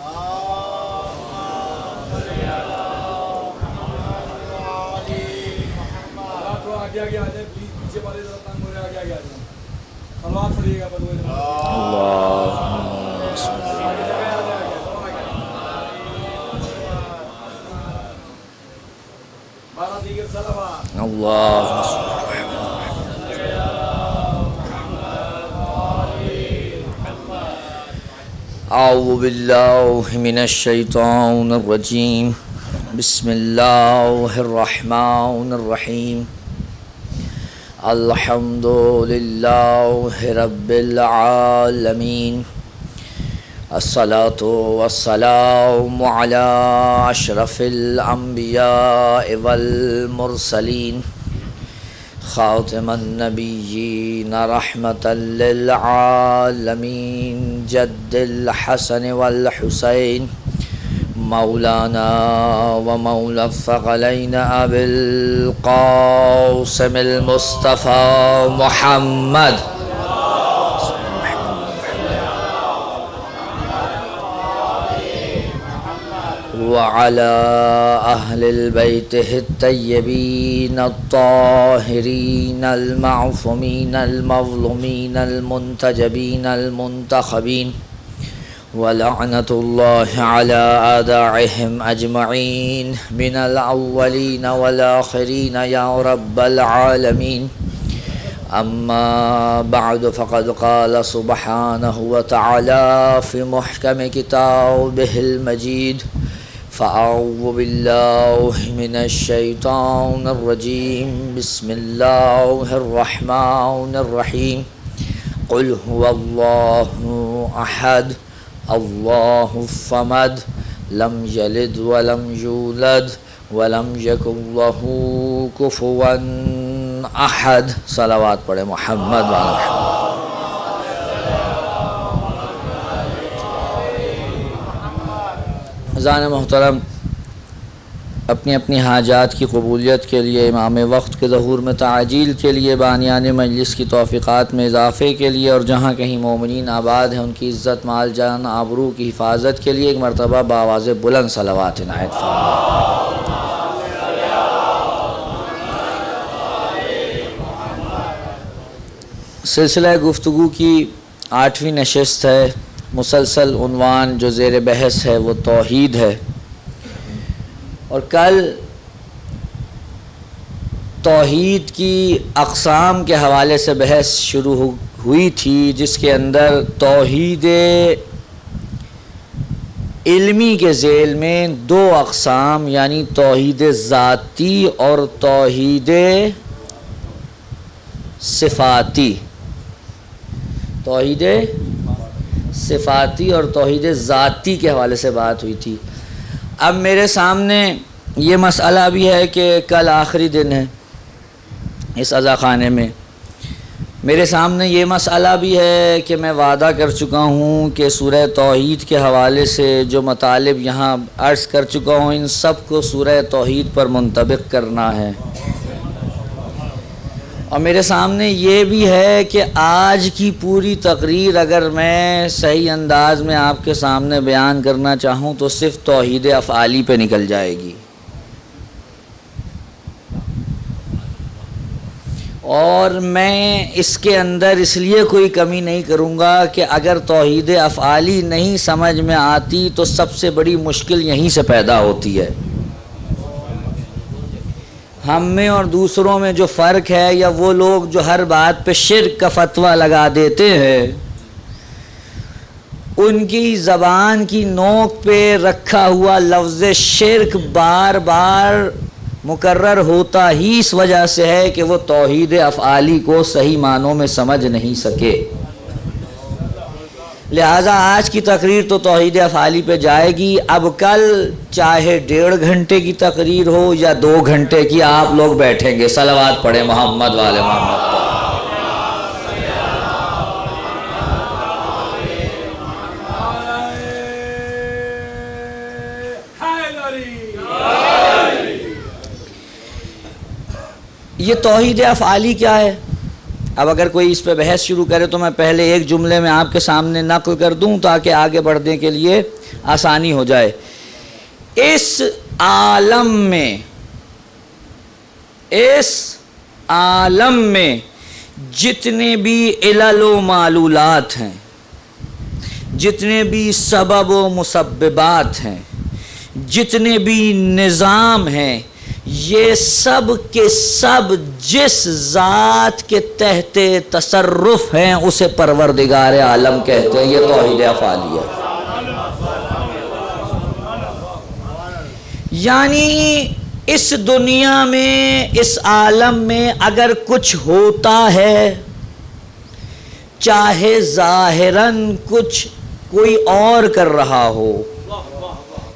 تھوڑا آگے آگے آ جائیں پلیز، پیچھے والے ذرا تنگ ہو رہے ہیں، آگے آگے آ جائیں. سلوات پڑھیے گا بدو. اعوذ باللہ من الشیطان الرجیم. بسم اللہ الرحمن الرحیم. الحمد للہ رب العالمین. الصلاة والسلام علی اشرف الانبیاء والمرسلین. خاتم النبیین رحمة للعالمین. جد الحسن والحسین. مولانا و مولا الثقلین ابی القاسم المصطفى محمد وعلى أهل البيت الطيبين الطاهرين المعصومين المظلومين المنتجبين المنتخبين. ولعنة الله على أعدائهم أجمعين من الأولين والآخرين يا رب العالمين. أما بعد فقد قال سبحانه وتعالى في محكم كتابه المجيد. فأعوذ بالله من الشيطان الرجيم. بسم الله الرحمن الرحيم. قل هو الله أحد الله الصمد لم يلد ولم يولد ولم يكن له كفوا أحد. صلوات پڑھے محمد وعلى محمد. حضرات محترم، اپنی اپنی حاجات کی قبولیت کے لیے، امام وقت کے ظہور میں تعجیل کے لیے، بانیان مجلس کی توفیقات میں اضافے کے لیے، اور جہاں کہیں مومنین آباد ہیں ان کی عزت، مال، جان، آبرو کی حفاظت کے لیے ایک مرتبہ بآواز بلند صلوات عنایت فرمائیں. سلسلہ گفتگو کی 8ویں نشست ہے. مسلسل عنوان جو زیر بحث ہے وہ توحید ہے، اور کل توحید کی اقسام کے حوالے سے بحث شروع ہوئی تھی، جس کے اندر توحید علمی کے ذیل میں 2 اقسام یعنی توحید ذاتی اور توحید صفاتی، توحید صفاتی اور توحید ذاتی کے حوالے سے بات ہوئی تھی. اب میرے سامنے یہ مسئلہ بھی ہے کہ کل آخری دن ہے اس عزا خانے میں. میرے سامنے یہ مسئلہ بھی ہے کہ میں وعدہ کر چکا ہوں کہ سورہ توحید کے حوالے سے جو مطالب یہاں عرض کر چکا ہوں ان سب کو سورہ توحید پر منطبق کرنا ہے. اور میرے سامنے یہ بھی ہے کہ آج کی پوری تقریر اگر میں صحیح انداز میں آپ کے سامنے بیان کرنا چاہوں تو صرف توحید افعالی پہ نکل جائے گی، اور میں اس کے اندر اس لیے کوئی کمی نہیں کروں گا کہ اگر توحید افعالی نہیں سمجھ میں آتی تو سب سے بڑی مشکل یہیں سے پیدا ہوتی ہے. ہم میں اور دوسروں میں جو فرق ہے، یا وہ لوگ جو ہر بات پہ شرک کا فتویٰ لگا دیتے ہیں، ان کی زبان کی نوک پہ رکھا ہوا لفظ شرک بار بار مکرر ہوتا ہی اس وجہ سے ہے کہ وہ توحید افعالی کو صحیح معنوں میں سمجھ نہیں سکے. لہٰذا آج کی تقریر تو توحید افعالی پہ جائے گی. اب کل چاہے 1.5 گھنٹے کی تقریر ہو یا 2 گھنٹے کی، آپ لوگ بیٹھیں گے. صلوات پڑھیں محمد والے محمد پر. یہ توحید افعالی کیا ہے؟ اب اگر کوئی اس پہ بحث شروع کرے تو میں پہلے ایک جملے میں آپ کے سامنے نقل کر دوں تاکہ آگے بڑھنے کے لیے آسانی ہو جائے۔ اس عالم میں جتنے بھی علل و معلولات ہیں، جتنے بھی سبب و مسببات ہیں، جتنے بھی نظام ہیں، یہ سب کے سب جس ذات کے تحت تصرف ہیں اسے پروردگار عالم کہتے ہیں۔ یہ توحید افعالی ہے۔ یعنی اس دنیا میں، اس عالم میں اگر کچھ ہوتا ہے، چاہے ظاہراً کچھ کوئی اور کر رہا ہو،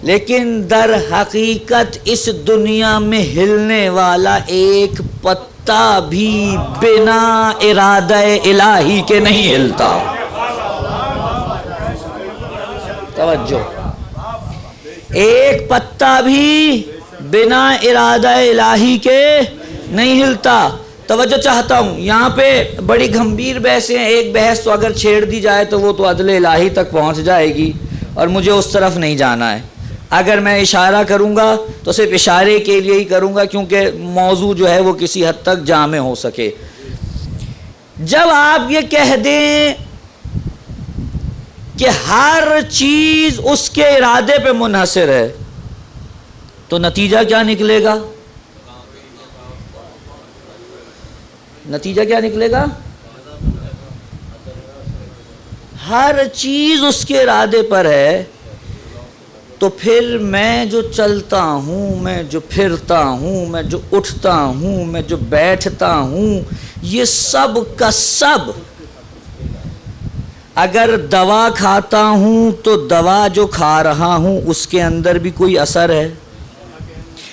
لیکن در حقیقت اس دنیا میں ہلنے والا ایک پتا بھی بنا ارادہ الہی کے نہیں ہلتا۔ توجہ، ایک پتا بھی بنا ارادہ الہی کے نہیں ہلتا۔ توجہ چاہتا ہوں، یہاں پہ بڑی گھمبیر بحثیں ہیں۔ ایک بحث تو اگر چھیڑ دی جائے تو وہ تو عدل الہی تک پہنچ جائے گی اور مجھے اس طرف نہیں جانا ہے۔ اگر میں اشارہ کروں گا تو صرف اشارے کے لیے ہی کروں گا، کیونکہ موضوع جو ہے وہ کسی حد تک جامع ہو سکے۔ جب آپ یہ کہہ دیں کہ ہر چیز اس کے ارادے پہ منحصر ہے تو نتیجہ کیا نکلے گا؟ نتیجہ کیا نکلے گا؟ ہر چیز اس کے ارادے پر ہے، تو پھر میں جو چلتا ہوں، میں جو پھرتا ہوں، میں جو اٹھتا ہوں، میں جو بیٹھتا ہوں، یہ سب کا سب، اگر دوا کھاتا ہوں تو دوا جو کھا رہا ہوں اس کے اندر بھی کوئی اثر ہے؟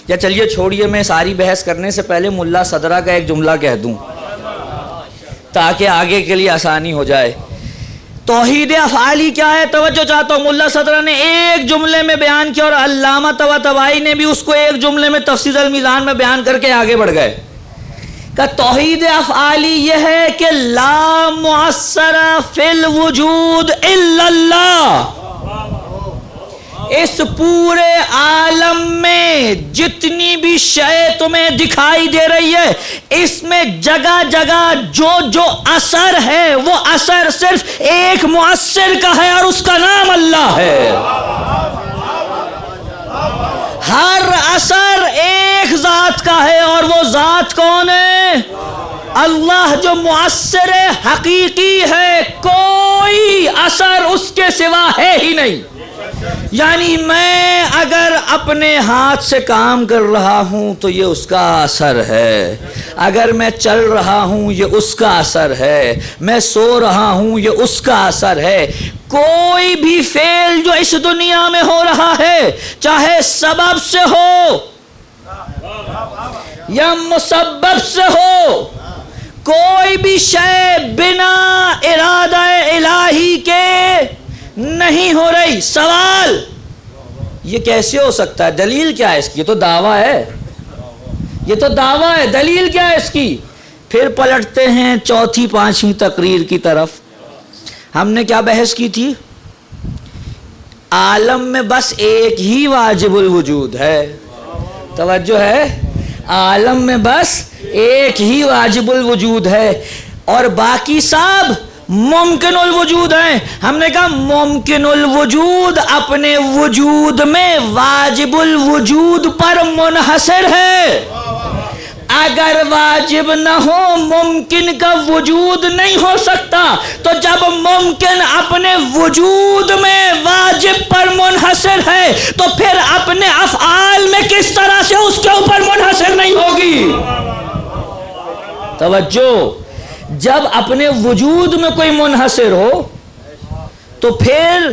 یا چلیے چھوڑیے، میں ساری بحث کرنے سے پہلے ملا صدرہ کا ایک جملہ کہہ دوں تاکہ آگے کے لیے آسانی ہو جائے۔ توحید افعالی کیا ہے؟ توجہ چاہتا ہوں، ملا صدرہ نے ایک جملے میں بیان کیا اور علامہ طباطبائی نے بھی اس کو ایک جملے میں تفسیر المیزان میں بیان کر کے آگے بڑھ گئے کہ توحید افعالی یہ ہے کہ لا مؤثر فی الوجود الا اللہ۔ اس پورے عالم میں جتنی بھی شے تمہیں دکھائی دے رہی ہے، اس میں جگہ جگہ جو اثر ہے وہ اثر صرف ایک مؤثر کا ہے اور اس کا نام اللہ ہے۔ ہر اثر ایک ذات کا ہے اور وہ ذات کون ہے؟ اللہ، جو مؤثر حقیقی ہے، کوئی اثر اس کے سوا ہے ہی نہیں۔ یعنی میں اگر اپنے ہاتھ سے کام کر رہا ہوں تو یہ اس کا اثر ہے، اگر میں چل رہا ہوں یہ اس کا اثر ہے، میں سو رہا ہوں یہ اس کا اثر ہے۔ کوئی بھی فعل جو اس دنیا میں ہو رہا ہے، چاہے سبب سے ہو یا مسبب سے ہو، کوئی بھی شے بنا ارادہ الہی کے نہیں ہو رہی۔ سوال یہ کیسے ہو سکتا ہے؟ دلیل کیا ہے اس کی؟ یہ تو دعویٰ ہے، یہ تو دعویٰ ہے، دلیل کیا ہے اس کی؟ پھر پلٹتے ہیں چوتھی پانچویں تقریر کی طرف۔ ہم نے کیا بحث کی تھی؟ عالم میں بس ایک ہی واجب الوجود ہے۔ توجہ ہے، عالم میں بس ایک ہی واجب الوجود ہے اور باقی سب ممکن الوجود ہیں۔ ہم نے کہا ممکن الوجود اپنے وجود میں واجب الوجود پر منحصر ہے۔ اگر واجب نہ ہو، ممکن کا وجود نہیں ہو سکتا۔ تو جب ممکن اپنے وجود میں واجب پر منحصر ہے تو پھر اپنے افعال میں کس طرح سے اس کے اوپر منحصر نہیں ہوگی؟ توجہ، جب اپنے وجود میں کوئی منحصر ہو تو پھر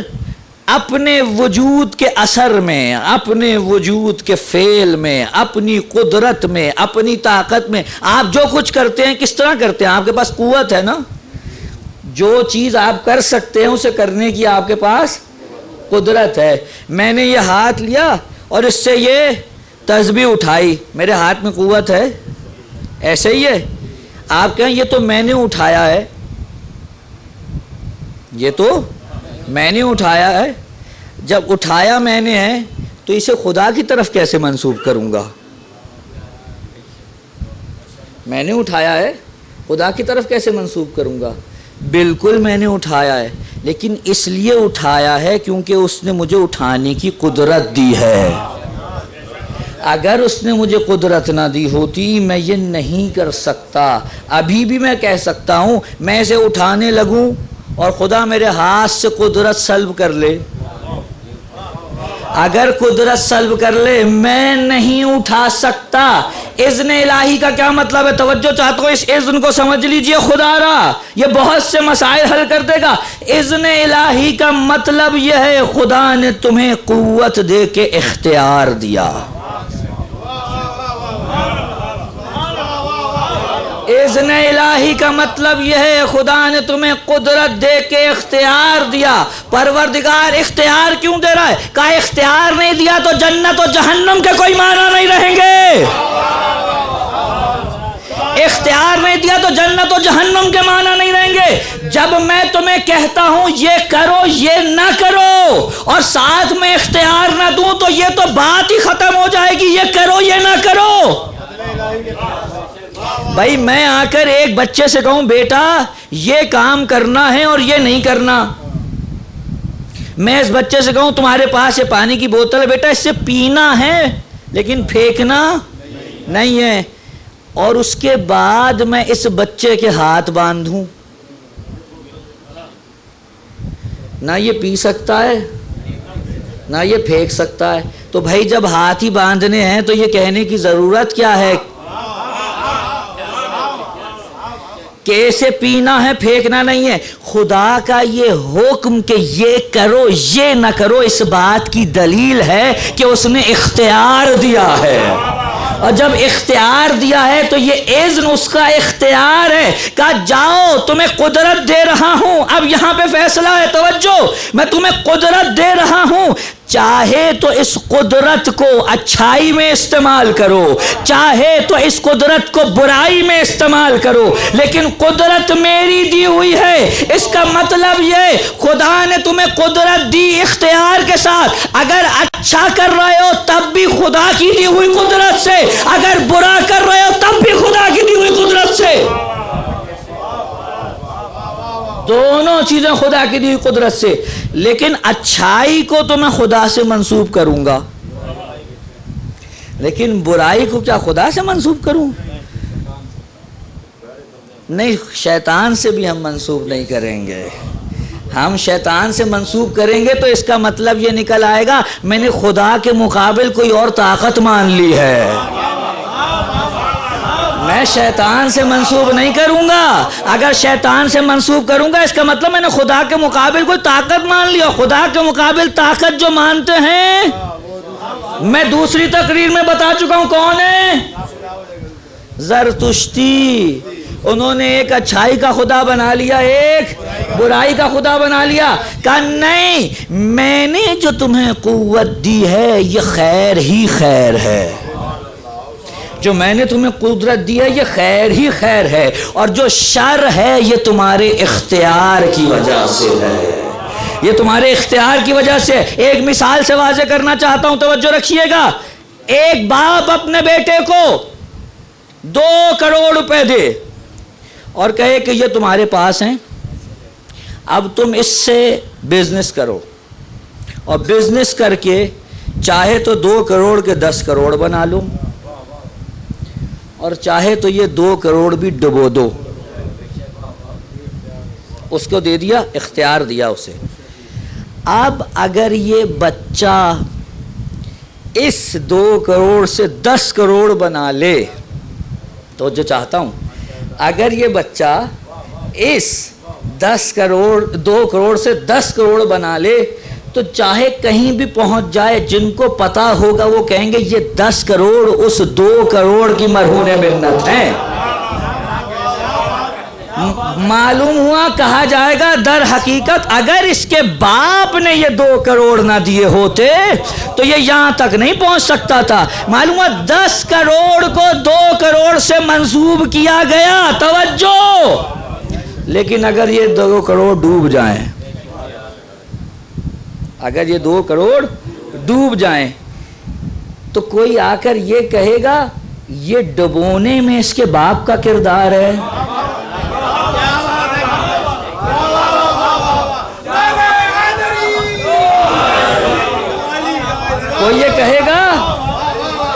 اپنے وجود کے اثر میں، اپنے وجود کے فعل میں، اپنی قدرت میں، اپنی طاقت میں آپ جو کچھ کرتے ہیں کس طرح کرتے ہیں؟ آپ کے پاس قوت ہے نا، جو چیز آپ کر سکتے ہیں اسے کرنے کی آپ کے پاس قدرت ہے۔ میں نے یہ ہاتھ لیا اور اس سے یہ تسبیح اٹھائی، میرے ہاتھ میں قوت ہے؟ ایسے ہی ہے۔ آپ کہیں یہ تو میں نے اٹھایا ہے، یہ تو میں نے اٹھایا ہے، جب اٹھایا میں نے ہے تو اسے خدا کی طرف کیسے منسوب کروں گا؟ میں نے اٹھایا ہے، خدا کی طرف کیسے منسوب کروں گا؟ بالکل میں نے اٹھایا ہے، لیکن اس لیے اٹھایا ہے کیونکہ اس نے مجھے اٹھانے کی قدرت دی ہے۔ اگر اس نے مجھے قدرت نہ دی ہوتی میں یہ نہیں کر سکتا۔ ابھی بھی میں کہہ سکتا ہوں میں اسے اٹھانے لگوں اور خدا میرے ہاتھ سے قدرت سلب کر لے۔ اگر قدرت سلب کر لے میں نہیں اٹھا سکتا۔ اذن الہی کا کیا مطلب ہے؟ توجہ چاہتا ہوں اس اذن کو سمجھ لیجئے، خدا را یہ بہت سے مسائل حل کر دے گا۔ اذن الہی کا مطلب یہ ہے خدا نے تمہیں قوت دے کے اختیار دیا۔ اذن الہی کا مطلب یہ ہے خدا نے تمہیں قدرت دے کے اختیار دیا۔ پروردگار اختیار کیوں دے رہا ہے؟ کہا اختیار نہیں دیا تو جنت و جہنم کے کوئی معنی نہیں رہیں گے۔ اختیار نہیں دیا تو جنت و جہنم کے معنی نہیں رہیں گے۔ جب میں تمہیں کہتا ہوں یہ کرو یہ نہ کرو اور ساتھ میں اختیار نہ دوں تو یہ تو بات ہی ختم ہو جائے گی، یہ کرو یہ نہ کرو۔ بھائی میں آ کر ایک بچے سے کہوں بیٹا یہ کام کرنا ہے اور یہ نہیں کرنا، میں اس بچے سے کہوں تمہارے پاس یہ پانی کی بوتل ہے بیٹا اس سے پینا ہے لیکن پھینکنا نہیں ہے، اور اس کے بعد میں اس بچے کے ہاتھ باندھوں، نہ یہ پی سکتا ہے نہ یہ پھینک سکتا ہے، تو بھائی جب ہاتھ ہی باندھنے ہیں تو یہ کہنے کی ضرورت کیا ہے کہ اسے پینا ہے پھینکنا نہیں ہے؟ خدا کا یہ حکم کہ یہ کرو یہ نہ کرو اس بات کی دلیل ہے کہ اس نے اختیار دیا ہے، اور جب اختیار دیا ہے تو یہ اذن اس کا اختیار ہے۔ کہا جاؤ تمہیں قدرت دے رہا ہوں، اب یہاں پہ فیصلہ ہے، توجہ، میں تمہیں قدرت دے رہا ہوں، چاہے تو اس قدرت کو اچھائی میں استعمال کرو، چاہے تو اس قدرت کو برائی میں استعمال کرو، لیکن قدرت میری دی ہوئی ہے۔ اس کا مطلب یہ خدا نے تمہیں قدرت دی اختیار کے ساتھ، اگر اچھا کر رہے ہو تب بھی خدا کی دی ہوئی قدرت سے، اگر برا کر رہے ہو تب بھی خدا کی دی ہوئی قدرت سے، دونوں چیزیں خدا کی دی ہوئی قدرت سے۔ لیکن اچھائی کو تو میں خدا سے منسوب کروں گا، لیکن برائی کو کیا خدا سے منسوب کروں؟ نہیں، شیطان سے بھی ہم منسوب نہیں کریں گے۔ ہم شیطان سے منسوب کریں گے تو اس کا مطلب یہ نکل آئے گا میں نے خدا کے مقابل کوئی اور طاقت مان لی ہے۔ میں شیطان سے منسوب نہیں کروں گا، اگر شیطان سے منسوب کروں گا اس کا مطلب میں نے خدا کے مقابل کوئی طاقت مان لی، اور خدا کے مقابل طاقت جو مانتے ہیں میں دوسری تقریر میں بتا چکا ہوں کون ہے؟ زرتشتی۔ انہوں نے ایک اچھائی کا خدا بنا لیا، ایک برائی کا خدا بنا لیا۔ کہا نہیں، میں نے جو تمہیں قوت دی ہے یہ خیر ہی خیر ہے، جو میں نے تمہیں قدرت دی ہے یہ خیر ہی خیر ہے، اور جو شر ہے یہ تمہارے اختیار کی وجہ سے ہے، یہ تمہارے اختیار کی وجہ سے۔ ایک مثال سے واضح کرنا چاہتا ہوں، توجہ رکھیے گا۔ ایک باپ اپنے بیٹے کو 2 کروڑ روپے دے اور کہے کہ یہ تمہارے پاس ہیں، اب تم اس سے بزنس کرو، اور بزنس کر کے چاہے تو 2 کروڑ کے 10 کروڑ بنا لو، اور چاہے تو یہ 2 کروڑ بھی ڈبو دو۔ اس کو دے دیا، اختیار دیا اسے۔ اب اگر یہ بچہ اس 2 کروڑ سے 10 کروڑ بنا لے، تو جو چاہتا ہوں اگر یہ بچہ اس 2 کروڑ سے 10 کروڑ بنا لے تو چاہے کہیں بھی پہنچ جائے، جن کو پتا ہوگا وہ کہیں گے یہ 10 کروڑ اس 2 کروڑ کی مرہون منت ہیں۔ معلوم ہوا کہا جائے گا در حقیقت اگر اس کے باپ نے یہ 2 کروڑ نہ دیے ہوتے تو یہ یہاں تک نہیں پہنچ سکتا تھا. معلوم ہوا 10 کروڑ کو 2 کروڑ سے منسوب کیا گیا. توجہ. لیکن اگر یہ 2 کروڑ ڈوب جائیں، اگر یہ 2 کروڑ ڈوب جائیں تو کوئی آ کر یہ کہے گا یہ ڈبونے میں اس کے باپ کا کردار ہے. کوئی یہ کہے گا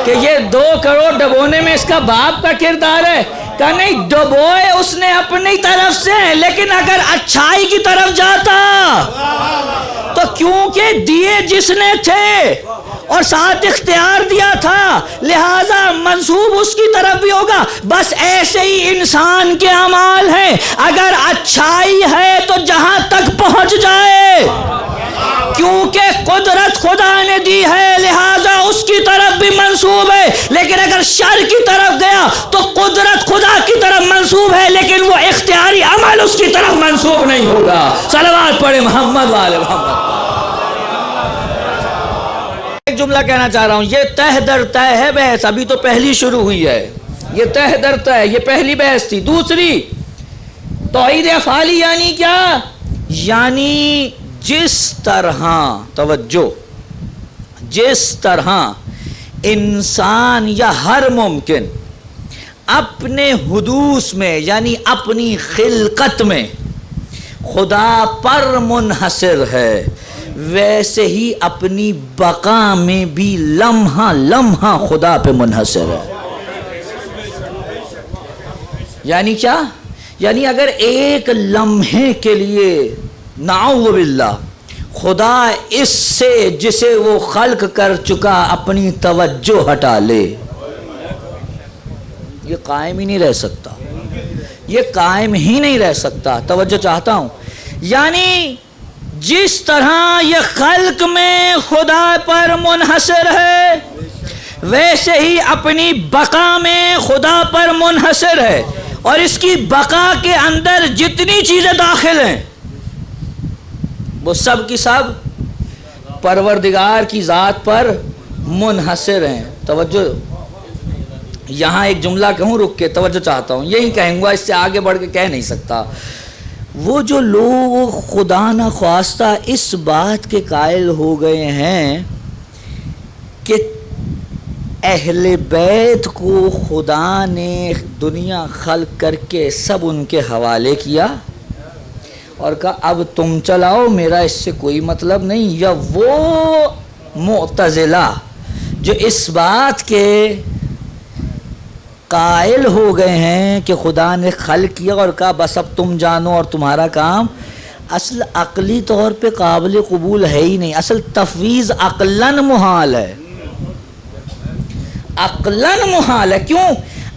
کہ یہ 2 کروڑ ڈبونے میں اس کا باپ کا کردار ہے؟ کہ نہیں، ڈبوئے اس نے اپنی طرف سے، لیکن اگر اچھائی کی طرف جاتا تو کیونکہ دیے جس نے تھے اور ساتھ اختیار دیا تھا لہذا منسوب اس کی طرف بھی ہوگا. بس ایسے ہی انسان کے اعمال ہیں، اگر اچھائی ہے تو جہاں تک پہنچ جائے، کیونکہ قدرت خدا نے دی ہے لہذا اس کی طرف بھی منسوب ہے. لیکن اگر شر کی طرف گیا تو قدرت خدا کی طرف منسوب ہے لیکن وہ اختیاری عمل اس کی طرف منسوب نہیں ہوگا. صلوات پڑھے محمد والے محمد. ایک جملہ کہنا چاہ رہا ہوں، یہ تہ در تہ ہے بحث، ابھی تو پہلی شروع ہوئی ہے. یہ تہ در تہ ہے، یہ پہلی بحث تھی. دوسری توحید افعالی یعنی کیا؟ یعنی جس طرح، توجہ، جس طرح انسان یا ہر ممکن اپنے حدوث میں یعنی اپنی خلقت میں خدا پر منحصر ہے، ویسے ہی اپنی بقا میں بھی لمحہ لمحہ خدا پہ منحصر ہے. یعنی کیا؟ یعنی اگر ایک لمحے کے لیے نعوذ باللہ خدا اس سے جسے وہ خلق کر چکا اپنی توجہ ہٹا لے، یہ قائم ہی نہیں رہ سکتا، یہ قائم ہی نہیں رہ سکتا. توجہ چاہتا ہوں. یعنی جس طرح یہ خلق میں خدا پر منحصر ہے ویسے ہی اپنی بقا میں خدا پر منحصر ہے، اور اس کی بقا کے اندر جتنی چیزیں داخل ہیں وہ سب کی سب پروردگار کی ذات پر منحصر ہیں. توجہ. یہاں ایک جملہ کہوں رک کے، توجہ چاہتا ہوں، یہی کہوں گا، اس سے آگے بڑھ کے کہہ نہیں سکتا. وہ جو لوگ خدا نخواستہ اس بات کے قائل ہو گئے ہیں کہ اہل بیت کو خدا نے دنیا خلق کر کے سب ان کے حوالے کیا اور کہا اب تم چلاؤ، میرا اس سے کوئی مطلب نہیں، یا وہ معتزلہ جو اس بات کے قائل ہو گئے ہیں کہ خدا نے خلق کیا اور کہا بس اب تم جانو اور تمہارا کام، اصل عقلی طور پہ قابل قبول ہے ہی نہیں. اصل تفویض عقلاً محال ہے، عقلاً محال ہے. کیوں؟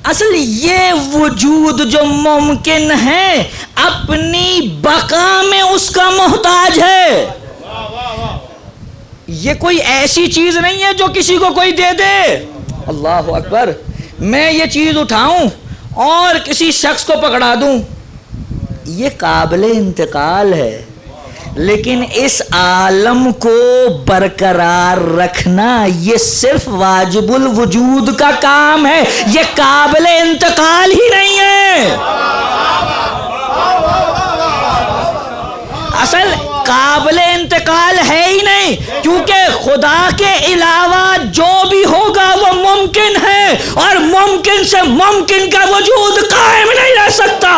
اصل یہ وجود جو ممکن ہے اپنی بقا میں اس کا محتاج ہے. یہ کوئی ایسی چیز نہیں ہے جو کسی کو کوئی دے دے. اللہ اکبر. میں یہ چیز اٹھاؤں اور کسی شخص کو پکڑا دوں، یہ قابل انتقال ہے، لیکن اس عالم کو برقرار رکھنا یہ صرف واجب الوجود کا کام ہے، یہ قابل انتقال ہی نہیں ہے. اصل قابل انتقال ہے ہی نہیں، کیونکہ خدا کے علاوہ جو بھی ہوگا وہ ممکن ہے، اور ممکن سے ممکن کا وجود قائم نہیں رہ سکتا.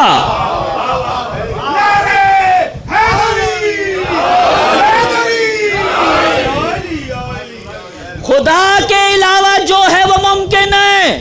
خدا کے علاوہ جو ہے وہ ممکن ہے،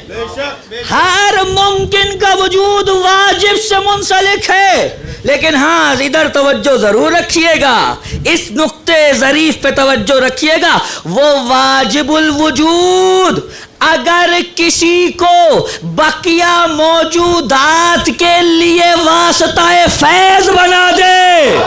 ہر ممکن کا وجود واجب سے منسلک ہے. لیکن ہاں ادھر توجہ ضرور رکھیے گا، اس نقطے ظریف پہ توجہ رکھیے گا. وہ واجب الوجود اگر کسی کو بقیہ موجودات کے لیے واسطہ فیض بنا دے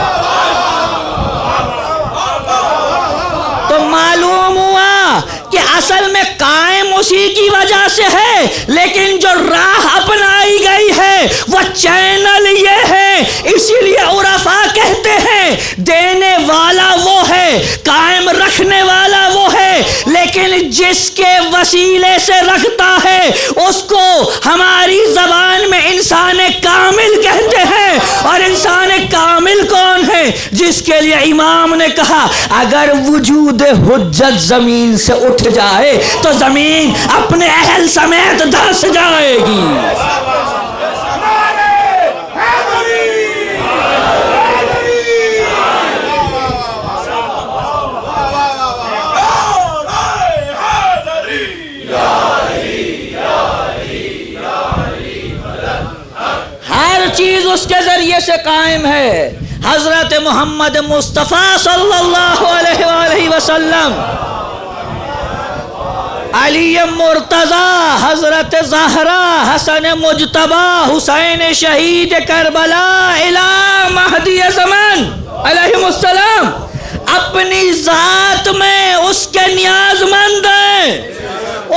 تو معلوم ہوا کہ اصل میں قائم اسی کی وجہ سے ہے، لیکن جو راہ اپنائی گئی ہے وہ چینل یہ ہے۔ اسی لیے عرفاء کہتے ہیں دینے والا وہ ہے، قائم رکھنے والا وہ ہے، لیکن جس کے وسیلے سے رکھتا ہے اس کو ہماری زبان میں انسان کامل کہتے ہیں۔ اور انسان کامل کون ہے؟ جس کے لیے امام نے کہا اگر وجود حجت زمین سے اٹھ جائے تو زمین اپنے اہل سمیت دھس جائے گی۔ ہر چیز اس کے ذریعے سے قائم ہے۔ حضرت محمد مصطفیٰ صلی اللہ علیہ وآلہ وسلم، علی مرتضیٰ، حضرت زہرا، حسن مجتبی، حسین شہید کربلا، الی مہدی زمان علیہ السلام، اپنی ذات میں اس کے نیاز مند ہیں،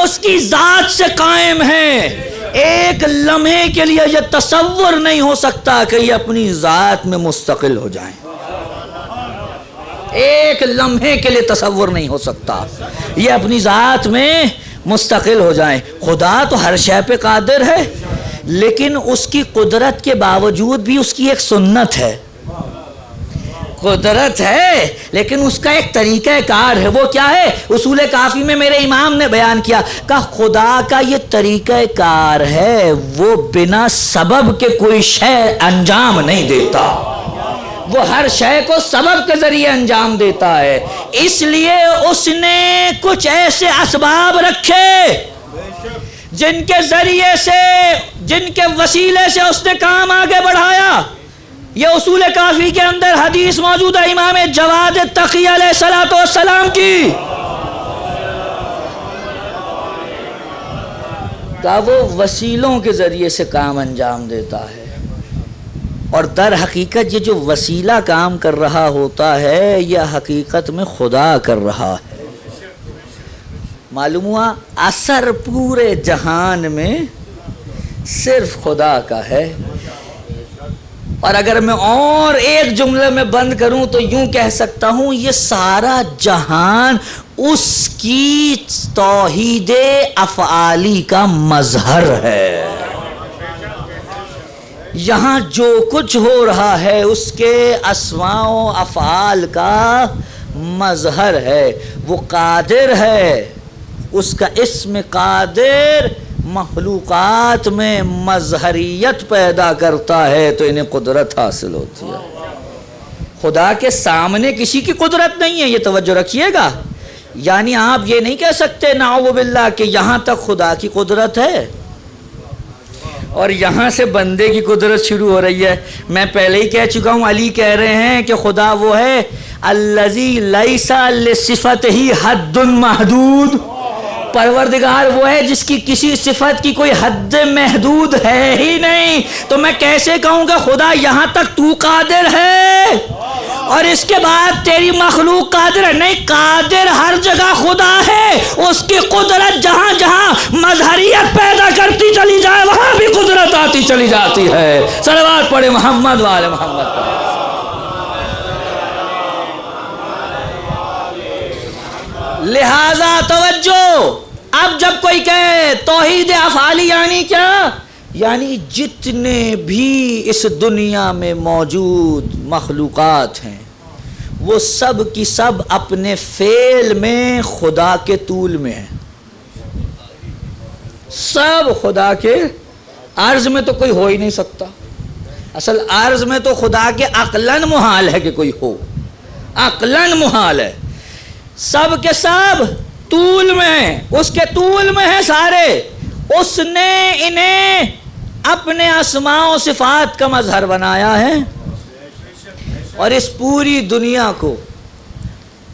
اس کی ذات سے قائم ہیں۔ ایک لمحے کے لیے یہ تصور نہیں ہو سکتا کہ یہ اپنی ذات میں مستقل ہو جائیں، ایک لمحے کے لیے تصور نہیں ہو سکتا یہ اپنی ذات میں مستقل ہو جائیں۔ خدا تو ہر شے پہ قادر ہے، لیکن اس کی قدرت کے باوجود بھی اس کی ایک سنت ہے۔ قدرت ہے لیکن اس کا ایک طریقہ کار ہے۔ وہ کیا ہے؟ اصول کافی میں میرے امام نے بیان کیا کہ خدا کا یہ طریقہ کار ہے، وہ بنا سبب کے کوئی شے انجام نہیں دیتا، وہ ہر شے کو سبب کے ذریعے انجام دیتا ہے۔ اس لیے اس نے کچھ ایسے اسباب رکھے جن کے ذریعے سے، جن کے وسیلے سے اس نے کام آگے بڑھایا۔ یہ اصول کافی کے اندر حدیث موجود ہے امام جواد تقی علیہ السلام کی، کہ وہ وسیلوں کے ذریعے سے کام انجام دیتا ہے، اور در حقیقت یہ جو وسیلہ کام کر رہا ہوتا ہے یہ حقیقت میں خدا کر رہا ہے۔ معلوم ہوا اثر پورے جہان میں صرف خدا کا ہے۔ اور اگر میں اور ایک جملے میں بند کروں تو یوں کہہ سکتا ہوں یہ سارا جہان اس کی توحید افعالی کا مظہر ہے۔ یہاں جو کچھ ہو رہا ہے اس کے اسماء و افعال کا مظہر ہے۔ وہ قادر ہے، اس کا اسم قادر مخلوقات میں مظہریت پیدا کرتا ہے تو انہیں قدرت حاصل ہوتی ہے۔ خدا کے سامنے کسی کی قدرت نہیں ہے، یہ توجہ رکھیے گا۔ یعنی آپ یہ نہیں کہہ سکتے نعوذ باللہ کہ یہاں تک خدا کی قدرت ہے اور یہاں سے بندے کی قدرت شروع ہو رہی ہے۔ میں پہلے ہی کہہ چکا ہوں، علی کہہ رہے ہیں کہ خدا وہ ہے الذی لیس لصفتہ حد محدود، پروردگار وہ ہے جس کی کسی صفت کی کوئی حد محدود ہے ہی نہیں۔ تو میں کیسے کہوں گا خدا یہاں تک تو قادر ہے اور اس کے بعد تیری مخلوق قادر ہے؟ نہیں، قادر ہر جگہ خدا ہے، اس کی قدرت جہاں جہاں مظہریت پیدا کرتی چلی جائے وہاں بھی قدرت آتی چلی جاتی ہے۔ صلوات پڑھے محمد والے محمد پر۔ لہذا توجہ، اب جب کوئی کہے توحید افعالی یعنی کیا؟ یعنی جتنے بھی اس دنیا میں موجود مخلوقات ہیں وہ سب کی سب اپنے فعل میں خدا کے طول میں ہیں، سب خدا کے عرض میں تو کوئی ہو ہی نہیں سکتا۔ اصل عرض میں تو خدا کے عقلاً محال ہے کہ کوئی ہو، عقلاً محال ہے۔ سب کے سب طول میں ہیں، اس کے طول میں ہیں سارے۔ اس نے انہیں اپنے اسماء و صفات کا مظہر بنایا ہے اور اس پوری دنیا کو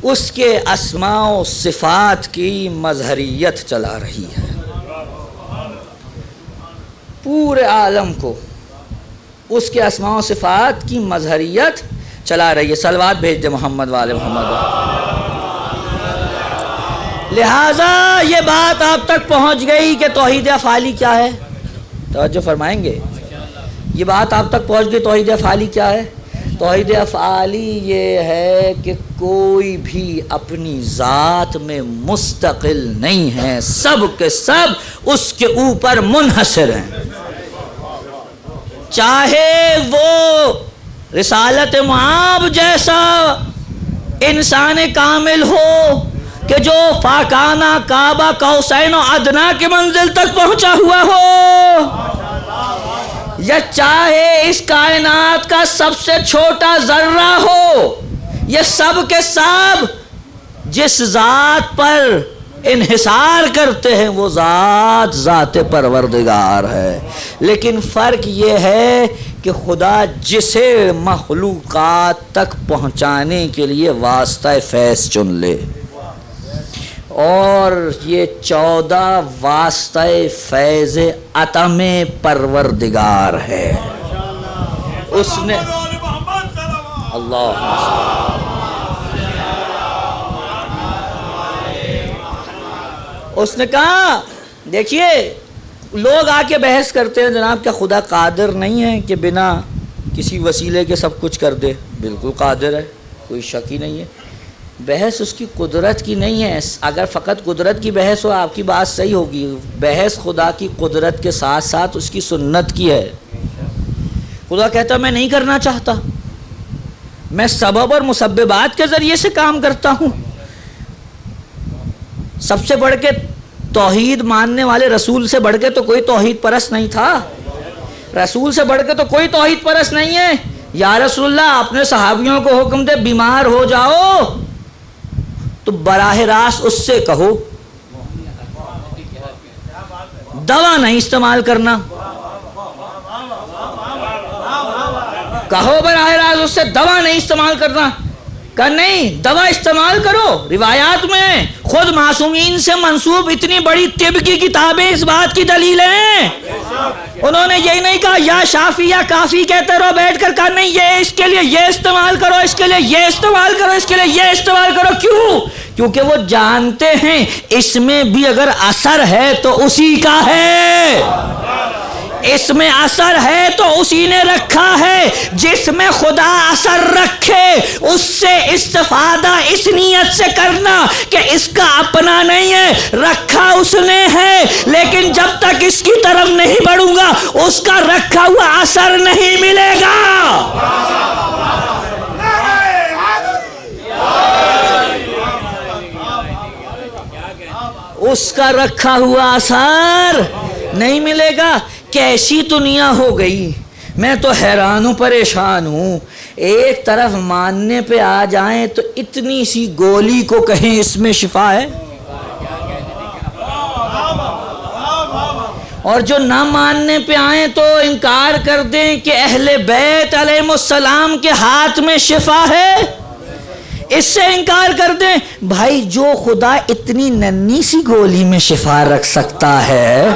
اس کے اسماء و صفات کی مظہریت چلا رہی ہے۔ پورے عالم کو اس کے اسماء و صفات کی مظہریت چلا رہی ہے۔ صلوات بھیج دے محمد والے محمد۔ لہٰذا یہ بات آپ تک پہنچ گئی کہ توحید افعالی کیا ہے. توجہ فرمائیں گے؟ یہ بات آپ تک پہنچ گئی. توحید افعالی کیا ہے؟ توحید افعالی یہ ہے کہ کوئی بھی اپنی ذات میں مستقل نہیں ہے، سب کے سب اس کے اوپر منحصر ہیں. چاہے وہ رسالت معاب جیسا انسان کامل ہو کہ جو فاکانہ کعبہ قوسین و ادنیٰ کی منزل تک پہنچا ہوا ہو، یا چاہے اس کائنات کا سب سے چھوٹا ذرہ ہو، یہ سب کے سب جس ذات پر انحصار کرتے ہیں وہ ذات ذات پروردگار ہے. لیکن فرق یہ ہے کہ خدا جسے مخلوقات تک پہنچانے کے لیے واسطہ فیض چن لے، اور یہ 14 واسطہ فیض عطم پروردگار ہے. اس نے اللہ اس نے کہا، دیکھیے لوگ آ کے بحث کرتے ہیں جناب کیا خدا قادر نہیں ہے کہ بنا کسی وسیلے کے سب کچھ کر دے؟ بالکل قادر ہے، کوئی شک ہی نہیں ہے. بحث اس کی قدرت کی نہیں ہے. اگر فقط قدرت کی بحث ہو آپ کی بات صحیح ہوگی. بحث خدا کی قدرت کے ساتھ ساتھ اس کی سنت کی ہے. خدا کہتا میں نہیں کرنا چاہتا، میں سبب اور مسببات کے ذریعے سے کام کرتا ہوں. سب سے بڑھ کے توحید ماننے والے رسول سے بڑھ کے تو کوئی توحید پرست نہیں تھا. رسول سے بڑھ کے تو کوئی توحید پرست نہیں ہے. یا رسول اللہ اپنے صحابیوں کو حکم دے بیمار ہو جاؤ تو براہ راست اس سے کہو دوا نہیں استعمال کرنا. کہو براہ راست اس سے دوا نہیں استعمال کرنا. کہ نہیں دوا استعمال کرو. روایات میں خود معصومین سے منسوب اتنی بڑی طب کی کتابیں اس بات کی دلیل ہیں. انہوں نے یہی نہیں کہا یا شافی یا کافی کہتے رہو بیٹھ کر، کہا نہیں یہ اس کے لیے یہ استعمال کرو، اس کے لیے یہ استعمال کرو، اس کے لیے یہ استعمال کرو. کیوں؟ کیونکہ وہ جانتے ہیں اس میں بھی اگر اثر ہے تو اسی کا ہے، اس میں اثر ہے تو اسی نے رکھا ہے. جس میں خدا اثر رکھے اس سے استفادہ اس نیت سے کرنا کہ اس کا اپنا نہیں ہے، رکھا اس نے ہے، لیکن جب تک اس کی طرف نہیں بڑھوں گا اس کا رکھا ہوا اثر نہیں ملے گا. اس کا رکھا ہوا اثر نہیں ملے گا. کیسی دنیا ہو گئی، میں تو حیران ہوں، پریشان ہوں. ایک طرف ماننے پہ آ جائیں تو اتنی سی گولی کو کہیں اس میں شفا ہے، اور جو نہ ماننے پہ آئیں تو انکار کر دیں کہ اہل بیت علیہ السلام کے ہاتھ میں شفا ہے، اس سے انکار کر دیں. بھائی جو خدا اتنی ننھی سی گولی میں شفا رکھ سکتا ہے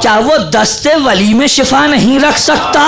کیا وہ دستے ولی میں شفا نہیں رکھ سکتا؟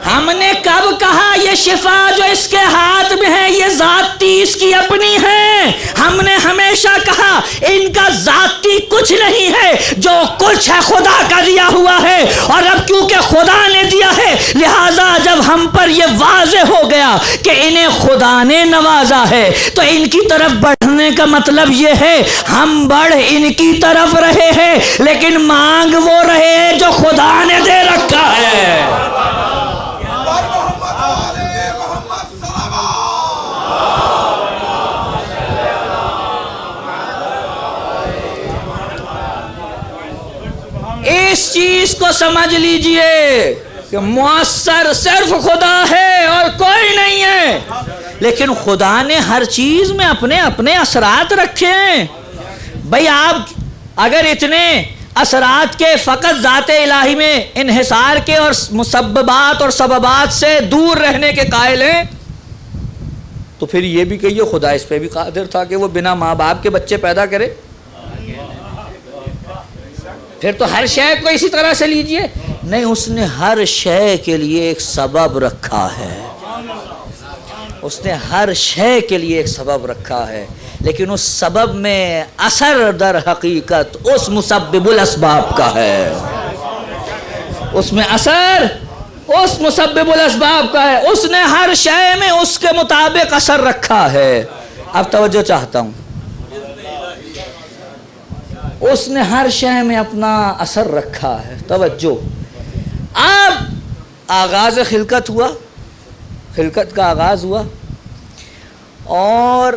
ہم نے کب کہا یہ شفا جو اس کے ہاتھ میں ہے یہ ذاتی اس کی اپنی ہے؟ ہم نے ہمیشہ کہا ان کا ذاتی کچھ نہیں ہے، جو کچھ ہے خدا کا دیا ہوا ہے. اور اب کیونکہ خدا نے دیا ہے لہٰذا جب ہم پر یہ واضح ہو گیا کہ انہیں خدا نے نوازا ہے تو ان کی طرف بڑھنے کا مطلب یہ ہے ہم بڑھ ان کی طرف رہے ہیں، لیکن مانگ وہ رہے ہیں جو خدا نے دے رکھا ہے. اس چیز کو سمجھ لیجئے کہ مؤثر صرف خدا ہے اور کوئی نہیں ہے، لیکن خدا نے ہر چیز میں اپنے اپنے اثرات رکھے ہیں. بھئی آپ اگر اتنے اثرات کے فقط ذات الہی میں انحصار کے اور مسببات اور سببات سے دور رہنے کے قائل ہیں تو پھر یہ بھی کہیے خدا اس پہ بھی قادر تھا کہ وہ بنا ماں باپ کے بچے پیدا کرے. پھر تو ہر شے کو اسی طرح سے لیجئے. نہیں، اس نے ہر شے کے لیے ایک سبب رکھا ہے. اس نے ہر شے کے لیے ایک سبب رکھا ہے، لیکن اس سبب میں اثر در حقیقت اس مسبب الاسباب کا ہے، اس میں اثر اس مسبب الاسباب کا ہے، اس نے ہر شے میں اس کے مطابق اثر رکھا ہے۔ اب توجہ چاہتا ہوں، اس نے ہر شے میں اپنا اثر رکھا ہے، توجہ۔ اب آغاز خلقت ہوا، خلقت کا آغاز ہوا، اور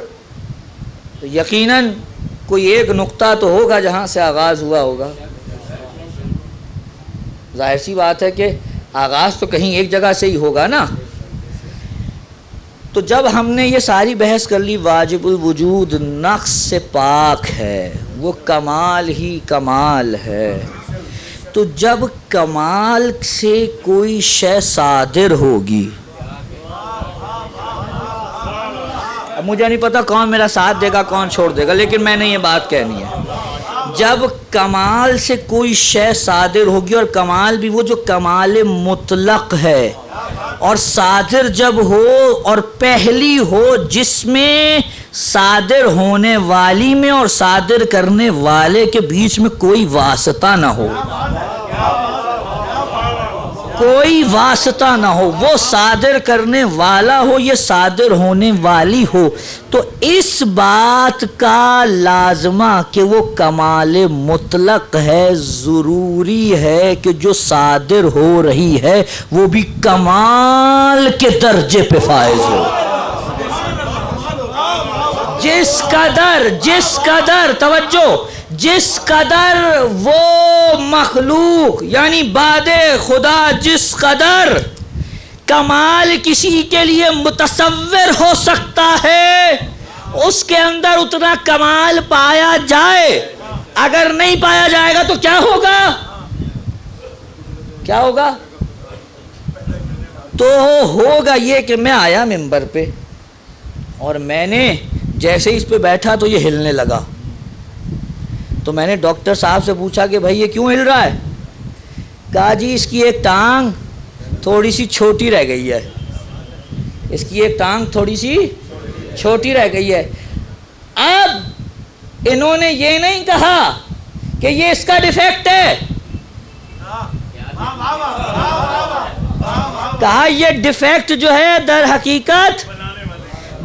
یقیناً کوئی ایک نقطہ تو ہوگا جہاں سے آغاز ہوا ہوگا۔ ظاہر سی بات ہے کہ آغاز تو کہیں ایک جگہ سے ہی ہوگا نا۔ تو جب ہم نے یہ ساری بحث کر لی واجب الوجود نقص سے پاک ہے، وہ کمال ہی کمال ہے، تو جب کمال سے کوئی شے صادر ہوگی، اب مجھے نہیں پتا کون میرا ساتھ دے گا کون چھوڑ دے گا، لیکن میں نے یہ بات کہنی ہے، جب کمال سے کوئی شے صادر ہوگی، اور کمال بھی وہ جو کمال مطلق ہے، اور صادر جب ہو اور پہلی ہو جس میں صادر ہونے والی میں اور صادر کرنے والے کے بیچ میں کوئی واسطہ نہ ہو، کوئی واسطہ نہ ہو، وہ صادر کرنے والا ہو، یہ صادر ہونے والی ہو، تو اس بات کا لازمہ کہ وہ کمال مطلق ہے، ضروری ہے کہ جو صادر ہو رہی ہے وہ بھی کمال کے درجے پہ فائز ہو۔ جس قدر توجہ، جس قدر وہ مخلوق یعنی بعد خدا جس قدر کمال کسی کے لیے متصور ہو سکتا ہے، اس کے اندر اتنا کمال پایا جائے، اگر نہیں پایا جائے گا تو کیا ہوگا؟ کیا ہوگا؟ تو ہوگا یہ کہ میں آیا ممبر پہ اور میں نے جیسے اس پہ بیٹھا تو یہ ہلنے لگا، تو میں نے ڈاکٹر صاحب سے پوچھا کہ بھائی یہ کیوں ہل رہا ہے؟ کہا جی اس کی ایک ٹانگ تھوڑی سی چھوٹی رہ گئی ہے، اس کی ایک ٹانگ تھوڑی سی چھوٹی رہ گئی ہے۔ اب انہوں نے یہ نہیں کہا کہ یہ اس کا ڈیفیکٹ ہے، کہا یہ ڈیفیکٹ جو ہے در حقیقت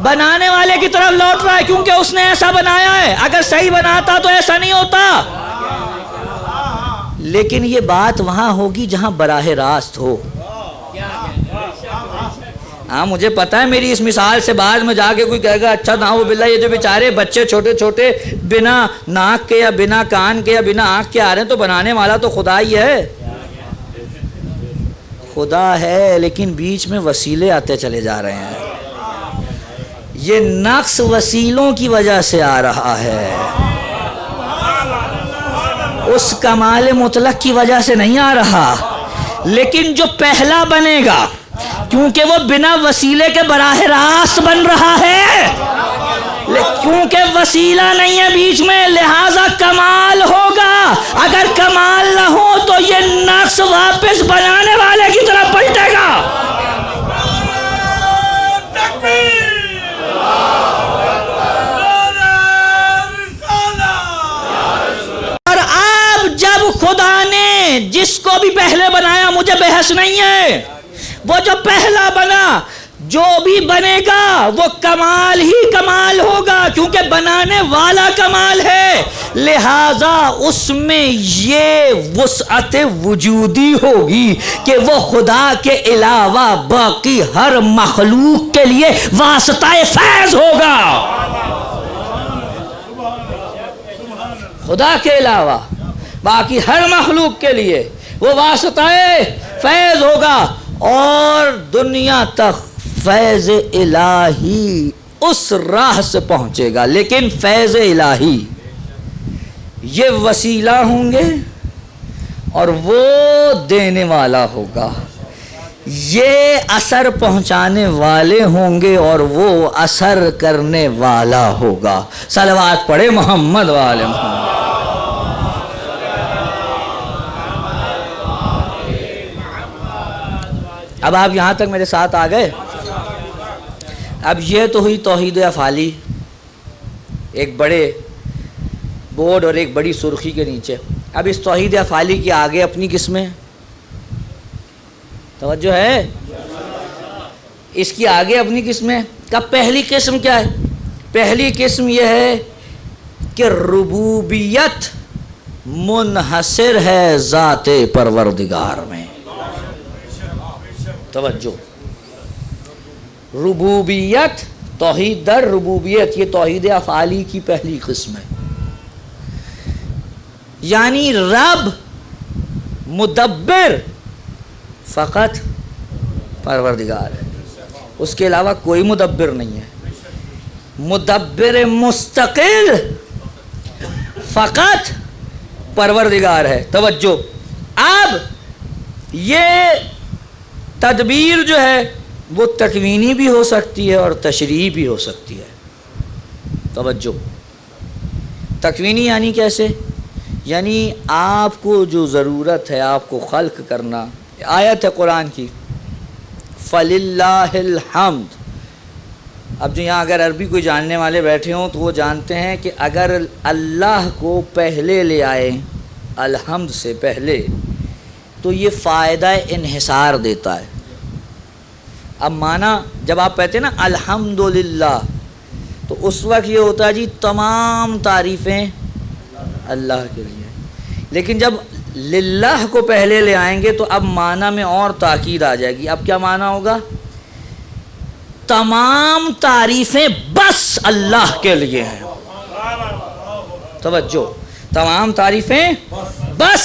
بنانے والے کی طرف لوٹ رہا ہے، کیونکہ اس نے ایسا بنایا ہے، اگر صحیح بناتا تو ایسا نہیں ہوتا۔ لیکن یہ بات وہاں ہوگی جہاں براہ راست ہو۔ ہاں مجھے پتا ہے میری اس مثال سے بعد میں جا کے کوئی کہے گا اچھا ناؤ باللہ یہ جو بیچارے بچے چھوٹے چھوٹے بنا ناک کے یا بنا کان کے یا بنا آنکھ کے آ رہے ہیں، تو بنانے والا تو خدا ہی ہے۔ خدا ہے، لیکن بیچ میں وسیلے آتے چلے جا رہے ہیں۔ یہ نقص وسیلوں کی وجہ سے آ رہا ہے، اس کمال مطلق کی وجہ سے نہیں آ رہا۔ لیکن جو پہلا بنے گا، کیونکہ وہ بنا وسیلے کے براہ راست بن رہا ہے، کیونکہ وسیلہ نہیں ہے بیچ میں، لہذا کمال ہوگا۔ اگر کمال نہ ہو تو یہ نقص واپس بنانے والے کی طرف پلٹے گا۔ اور اب جب خدا نے جس کو بھی پہلے بنایا، مجھے بحث نہیں ہے، وہ جو پہلا بنا جو بھی بنے گا وہ کمال ہی کمال ہوگا، کیونکہ بنانے والا کمال ہے، لہذا اس میں یہ وسعت وجودی ہوگی کہ وہ خدا کے علاوہ باقی ہر مخلوق کے لیے واسطہ فیض ہوگا۔ خدا کے علاوہ باقی ہر مخلوق کے لیے وہ واسطہ فیض ہوگا، اور دنیا تک فیض الہی اس راہ سے پہنچے گا۔ لیکن فیض الہی یہ وسیلہ ہوں گے اور وہ دینے والا ہوگا، یہ اثر پہنچانے والے ہوں گے اور وہ اثر کرنے والا ہوگا۔ صلوات پڑھے محمد وآل محمد۔ اب آپ یہاں تک میرے ساتھ آ گئے؟ اب یہ تو ہوئی توحید افعالی، ایک بڑے بورڈ اور ایک بڑی سرخی کے نیچے۔ اب اس توحید افعالی کے آگے اپنی قسمیں، توجہ ہے، اس کی آگے اپنی قسمیں۔ کا پہلی قسم کیا ہے؟ پہلی قسم یہ ہے کہ ربوبیت منحصر ہے ذات پروردگار میں۔ توجہ، ربوبیت، توحید در ربوبیت، یہ توحید افعالی کی پہلی قسم ہے۔ یعنی رب مدبر فقط پروردگار ہے، اس کے علاوہ کوئی مدبر نہیں ہے۔ مدبر مستقل فقط پروردگار ہے۔ توجہ، اب یہ تدبیر جو ہے وہ تکوینی بھی ہو سکتی ہے اور تشریعی بھی ہو سکتی ہے۔ توجہ، تکوینی یعنی کیسے؟ یعنی آپ کو جو ضرورت ہے آپ کو خلق کرنا، آیت ہے قرآن کی فَلِلَّهِ الْحَمْدُ۔ اب جو یہاں اگر عربی کوئی جاننے والے بیٹھے ہوں تو وہ جانتے ہیں کہ اگر اللہ کو پہلے لے آئے الحمد سے پہلے تو یہ فائدہ انحصار دیتا ہے۔ اب معنی جب آپ کہتے ہیں نا الحمدللہ تو اس وقت یہ ہوتا ہے جی تمام تعریفیں اللہ کے لیے، لیکن جب للہ کو پہلے لے آئیں گے تو اب معنی میں اور تاکید آ جائے گی۔ اب کیا معنی ہوگا؟ تمام تعریفیں بس اللہ کے لیے ہیں۔ توجہ، تمام تعریفیں بس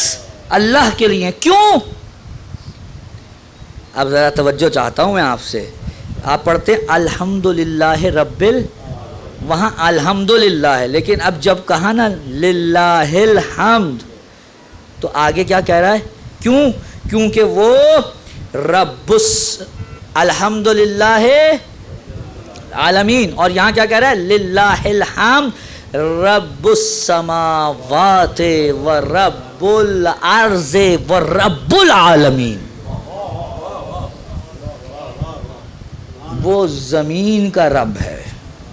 اللہ کے لیے ہیں۔ کیوں؟ اب ذرا توجہ چاہتا ہوں میں آپ سے۔ آپ پڑھتے ہیں الحمدللہ رب وہاں الحمدللہ ہے، لیکن اب جب کہا نا للہ الحمد تو آگے کیا کہہ رہا ہے؟ کیوں؟ کیونکہ وہ رب الحمدللہ عالمین، اور یہاں کیا کہہ رہا ہے؟ للہ الحمد رب السماوات و رب الارض و رب العالمین۔ وہ زمین کا رب ہے،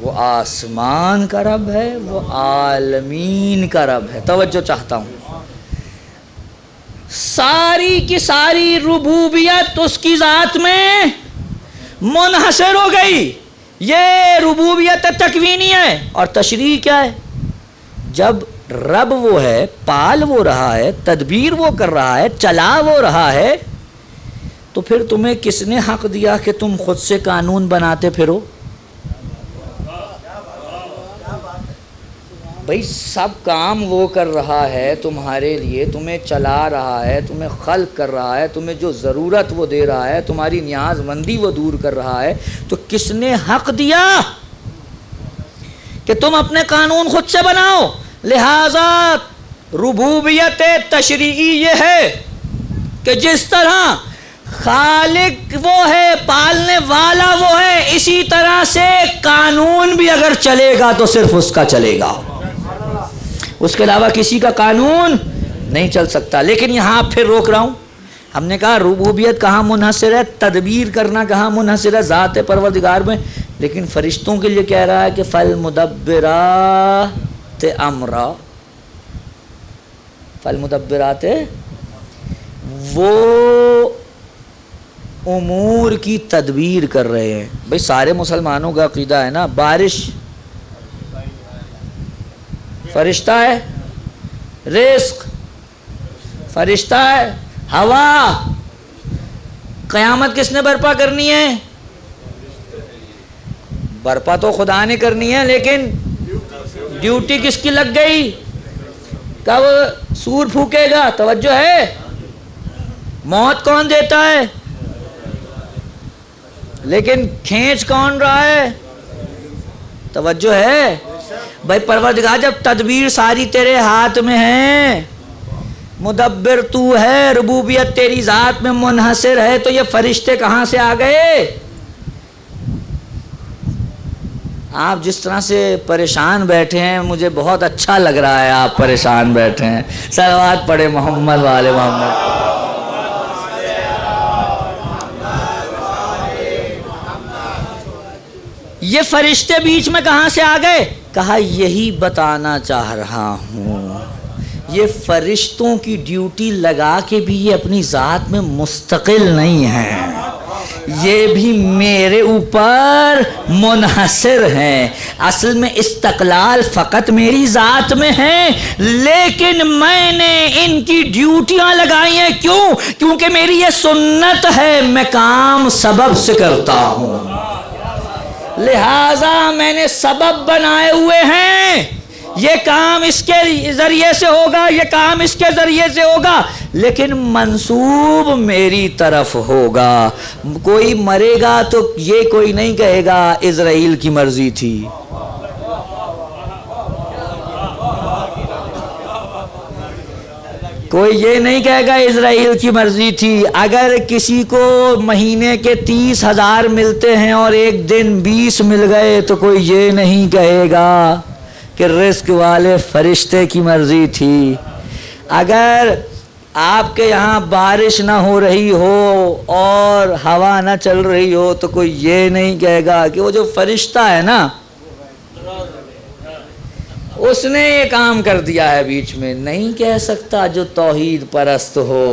وہ آسمان کا رب ہے، وہ عالمین کا رب ہے۔ توجہ چاہتا ہوں، ساری کی ساری ربوبیت اس کی ذات میں منحصر ہو گئی۔ یہ ربوبیت تکوینی ہے، اور تشریعی کیا ہے؟ جب رب وہ ہے، پال وہ رہا ہے، تدبیر وہ کر رہا ہے، چلا وہ رہا ہے، تو پھر تمہیں کس نے حق دیا کہ تم خود سے قانون بناتے پھرو؟ بھائی سب کام وہ کر رہا ہے تمہارے لیے، تمہیں چلا رہا ہے، تمہیں خلق کر رہا ہے، تمہیں جو ضرورت وہ دے رہا ہے، تمہاری نیاز مندی وہ دور کر رہا ہے، تو کس نے حق دیا کہ تم اپنے قانون خود سے بناؤ؟ لہذا ربوبیت تشریعی یہ ہے کہ جس طرح خالق وہ ہے، پالنے والا وہ ہے، اسی طرح سے قانون بھی اگر چلے گا تو صرف اس کا چلے گا، اس کے علاوہ کسی کا قانون نہیں چل سکتا۔ لیکن یہاں پھر روک رہا ہوں، ہم نے کہا ربوبیت کہاں منحصر ہے، تدبیر کرنا کہاں منحصر ہے؟ ذات پروردگار میں۔ لیکن فرشتوں کے لیے کہہ رہا ہے کہ فالمدبرات امرا، فالمدبرات، وہ امور کی تدبیر کر رہے ہیں۔ بھئی سارے مسلمانوں کا عقیدہ ہے نا بارش فرشتہ ہے، رزق فرشتہ ہے، ہوا، قیامت کس نے برپا کرنی ہے؟ برپا تو خدا نے کرنی ہے، لیکن ڈیوٹی کس کی لگ گئی؟ کب سور پھونکے گا؟ توجہ ہے، موت کون دیتا ہے لیکن کھینچ کون رہا ہے؟ توجہ ہے بھائی، پروردگار جب تدبیر ساری تیرے ہاتھ میں ہے، مدبر تو ہے، ربوبیت تیری ذات میں منحصر ہے، تو یہ فرشتے کہاں سے آ گئے؟ آپ جس طرح سے پریشان بیٹھے ہیں مجھے بہت اچھا لگ رہا ہے، آپ پریشان بیٹھے ہیں۔ صلوات پڑھے محمد والے محمد۔ یہ فرشتے بیچ میں کہاں سے آ گئے؟ کہا یہی بتانا چاہ رہا ہوں، یہ فرشتوں کی ڈیوٹی لگا کے بھی یہ اپنی ذات میں مستقل نہیں ہیں، یہ بھی میرے اوپر منحصر ہیں۔ اصل میں استقلال فقط میری ذات میں ہے، لیکن میں نے ان کی ڈیوٹیاں لگائی ہیں۔ کیوں؟ کیونکہ میری یہ سنت ہے، میں کام سبب سے کرتا ہوں، لہذا میں نے سبب بنائے ہوئے ہیں، یہ کام اس کے ذریعے سے ہوگا، یہ کام اس کے ذریعے سے ہوگا، لیکن منسوب میری طرف ہوگا۔ کوئی مرے گا تو یہ کوئی نہیں کہے گا اسرائیل کی مرضی تھی، کوئی یہ نہیں کہے گا اسرائیل کی مرضی تھی۔ اگر کسی کو مہینے کے 30,000 ملتے ہیں اور ایک دن 20 مل گئے تو کوئی یہ نہیں کہے گا کہ رزق والے فرشتے کی مرضی تھی۔ اگر آپ کے یہاں بارش نہ ہو رہی ہو اور ہوا نہ چل رہی ہو تو کوئی یہ نہیں کہے گا کہ وہ جو فرشتہ ہے نا اس نے یہ کام کر دیا ہے بیچ میں۔ نہیں کہہ سکتا جو توحید پرست ہو،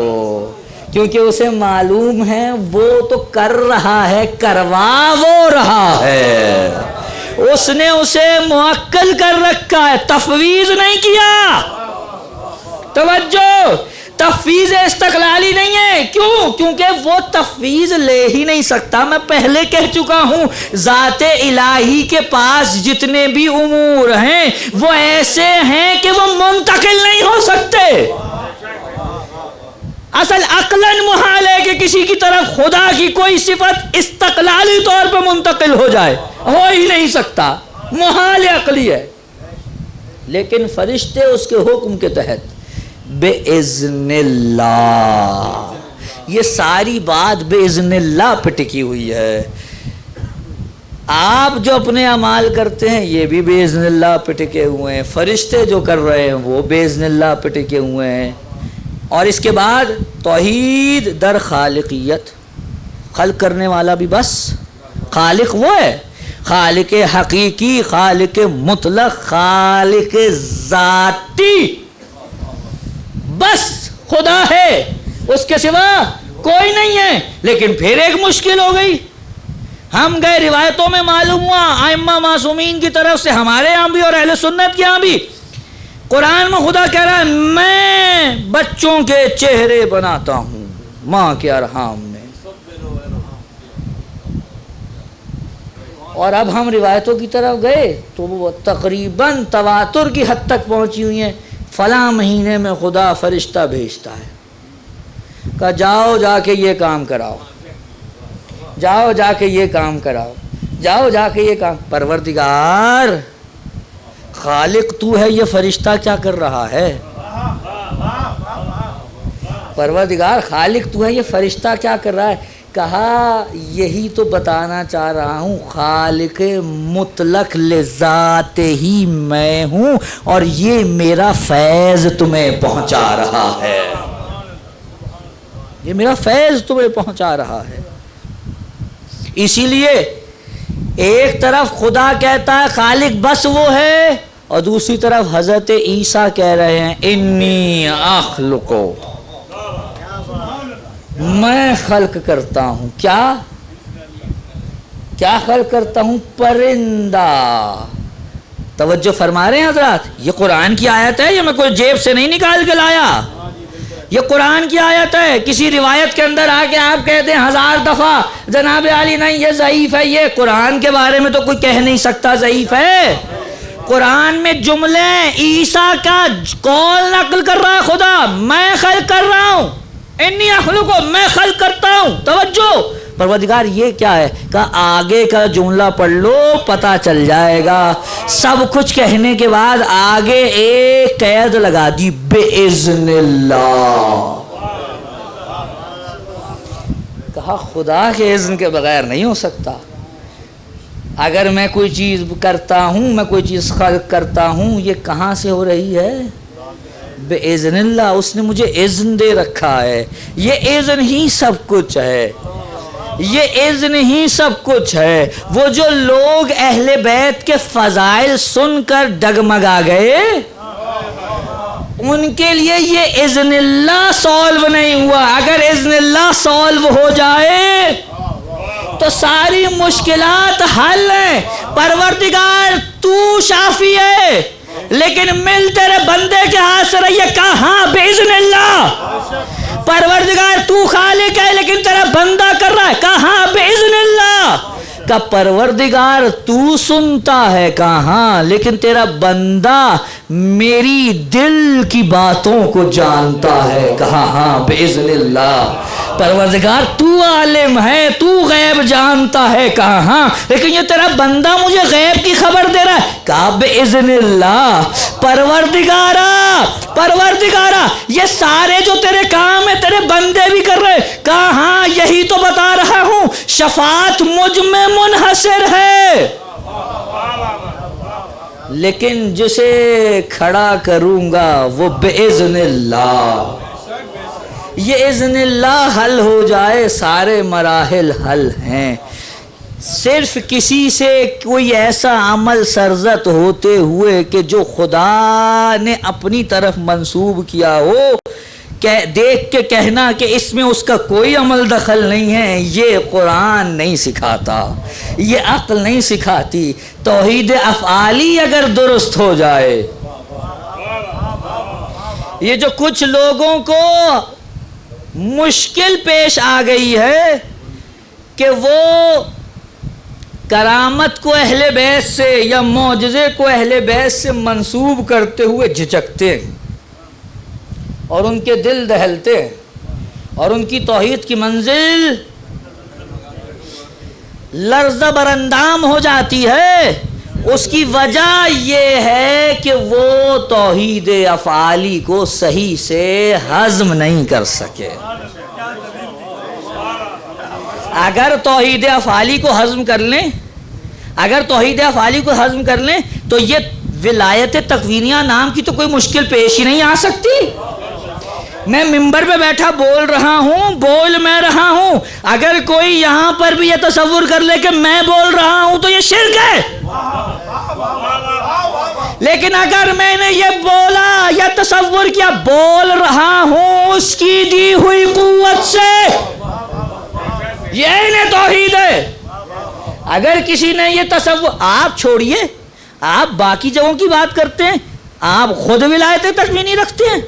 کیونکہ اسے معلوم ہے وہ تو کر رہا ہے، کروا وہ رہا ہے، اس نے اسے موکل کر رکھا ہے، تفویض نہیں کیا۔ توجہ، تفویض استقلالی نہیں ہے۔ کیوں؟ کیونکہ وہ تفویض لے ہی نہیں سکتا۔ میں پہلے کہہ چکا ہوں، ذات الہی کے پاس جتنے بھی امور ہیں وہ ایسے ہیں کہ وہ منتقل نہیں ہو سکتے۔ اصل عقلاً محال ہے کہ کسی کی طرف خدا کی کوئی صفت استقلالی طور پہ منتقل ہو جائے، ہو ہی نہیں سکتا، محال عقلی ہے۔ لیکن فرشتے اس کے حکم کے تحت بِإِذْنِ اللہ، یہ ساری بات بِإِذْنِ اللہ پہ ٹکی ہوئی ہے۔ آپ جو اپنے اعمال کرتے ہیں یہ بھی بِإِذْنِ اللہ پہ ٹکے ہوئے ہیں، فرشتے جو کر رہے ہیں وہ بِإِذْنِ اللہ پہ ٹکے ہوئے ہیں۔ اور اس کے بعد توحید در خالقیت، خلق کرنے والا بھی بس خالق وہ ہے، خالق حقیقی، خالق مطلق، خالق ذاتی بس خدا ہے، اس کے سوا کوئی نہیں ہے۔ لیکن پھر ایک مشکل ہو گئی، ہم گئے روایتوں میں معلوم ہوا ائمہ معصومین کی طرف سے، ہمارے یہاں بھی اور اہل سنت کے یہاں بھی، قرآن میں خدا کہہ رہا ہے میں بچوں کے چہرے بناتا ہوں ماں کے ارحام میں۔ اور اب ہم روایتوں کی طرف گئے تو وہ تقریباً تواتر کی حد تک پہنچی ہوئی ہیں، فلاں مہینے میں خدا فرشتہ بھیجتا ہے کہ جاؤ جا کے یہ کام کراؤ، جاؤ جا کے یہ کام کراؤ، جاؤ جا کے یہ کام۔ پروردگار خالق تو ہے، یہ فرشتہ کیا کر رہا ہے؟ پروردگار خالق تو ہے، یہ فرشتہ کیا کر رہا ہے؟ کہا یہی تو بتانا چاہ رہا ہوں، خالق مطلق لذات ہی میں ہوں اور یہ میرا فیض تمہیں پہنچا رہا ہے، یہ میرا فیض تمہیں پہنچا رہا ہے۔ اسی لیے ایک طرف خدا کہتا ہے خالق بس وہ ہے، اور دوسری طرف حضرت عیسیٰ کہہ رہے ہیں انی اخلقو، میں خلق کرتا ہوں۔ کیا خلق کرتا ہوں؟ پرندہ۔ توجہ فرما رہے ہیں حضرات، یہ قرآن کی آیت ہے، یہ میں کوئی جیب سے نہیں نکال کے لایا، یہ قرآن کی آیت ہے۔ کسی روایت کے اندر آ کے آپ کہتے ہیں 1000 دفعہ جناب علی نہیں یہ ضعیف ہے، یہ قرآن کے بارے میں تو کوئی کہہ نہیں سکتا ضعیف ہے۔ قرآن میں جملے عیسیٰ کا قول نقل کر رہا ہے خدا، میں خلق کر رہا ہوں، انی اخلقو، میں خلق کرتا ہوں۔ توجہ، پروردگار یہ کیا ہے کہ آگے کا جملہ پڑھ لو پتہ چل جائے گا۔ سب کچھ کہنے کے بعد آگے ایک قید لگا دی، بِإِذْنِ اللہ۔ کہا خدا کے اذن کے بغیر نہیں ہو سکتا۔ اگر میں کوئی چیز کرتا ہوں، میں کوئی چیز خلق کرتا ہوں، یہ کہاں سے ہو رہی ہے؟ بِإِذْنِ اللہ، اس نے مجھے اذن دے رکھا ہے، یہ اذن ہی سب کچھ ہے۔ یہ اذن ہی سب کچھ ہے۔ وہ جو لوگ اہل بیت کے فضائل سن کر ڈگمگا گئے، ان کے لیے یہ اذن اللہ سولو نہیں ہوا۔ اگر اذن اللہ سولو ہو جائے تو ساری مشکلات حل ہیں۔ پروردگار تو شافی ہے، لیکن مل تیرے بندے کے ہاتھ سے رہی ہے، کہاں باذن اللہ۔ پروردگار تو خالق ہے، لیکن تیرا بندہ کر رہا ہے، کہاں باذن اللہ۔ کا پروردگار تو سنتا ہے کہاں، لیکن تیرا بندہ میری دل کی باتوں کو جانتا ہے، کہاں ہاں باذن اللہ۔ پروردگار تو عالم ہے، تو غیب جانتا ہے، کہاں ہاں، لیکن یہ تیرا بندہ مجھے غیب کی خبر دے رہا ہے، کہاں باذن اللہ۔ پروردگارا یہ سارے جو تیرے کام ہیں تیرے بندے بھی کر رہے، کہاں یہی تو بتا رہا ہوں، شفاعت مجھ میں منحصر ہے، لیکن جسے کھڑا کروں گا وہ باذن اللہ۔ یہ اذن اللہ حل ہو جائے، سارے مراحل حل ہیں۔ صرف کسی سے کوئی ایسا عمل سرزد ہوتے ہوئے کہ جو خدا نے اپنی طرف منسوب کیا ہو، دیکھ کے کہنا کہ اس میں اس کا کوئی عمل دخل نہیں ہے، یہ قرآن نہیں سکھاتا، یہ عقل نہیں سکھاتی۔ توحید افعالی اگر درست ہو جائے، یہ جو کچھ لوگوں کو مشکل پیش آ گئی ہے کہ وہ کرامت کو اہل بیت سے یا معجزے کو اہل بیت سے منسوب کرتے ہوئے جھجکتے ہیں اور ان کے دل دہلتے ہیں اور ان کی توحید کی منزل لرزہ براندام ہو جاتی ہے۔ اس کی وجہ یہ ہے کہ وہ توحید افعالی کو صحیح سے ہضم نہیں کر سکے۔ اگر توحید افعالی کو ہضم کر لیں، تو یہ ولایت تکوینیہ نام کی تو کوئی مشکل پیش ہی نہیں آ سکتی۔ میں ممبر پہ بیٹھا بول رہا ہوں، اگر کوئی یہاں پر بھی یہ تصور کر لے کہ میں بول رہا ہوں تو یہ شرک ہے۔ لیکن اگر میں نے یہ بولا یا تصور کیا بول رہا ہوں اس کی دی ہوئی قوت سے، یہ انہیں توحید ہے۔ اگر کسی نے یہ تصور، آپ چھوڑیے، آپ باقی جگہوں کی بات کرتے ہیں، آپ خود ولایت تکوینی رکھتے ہیں،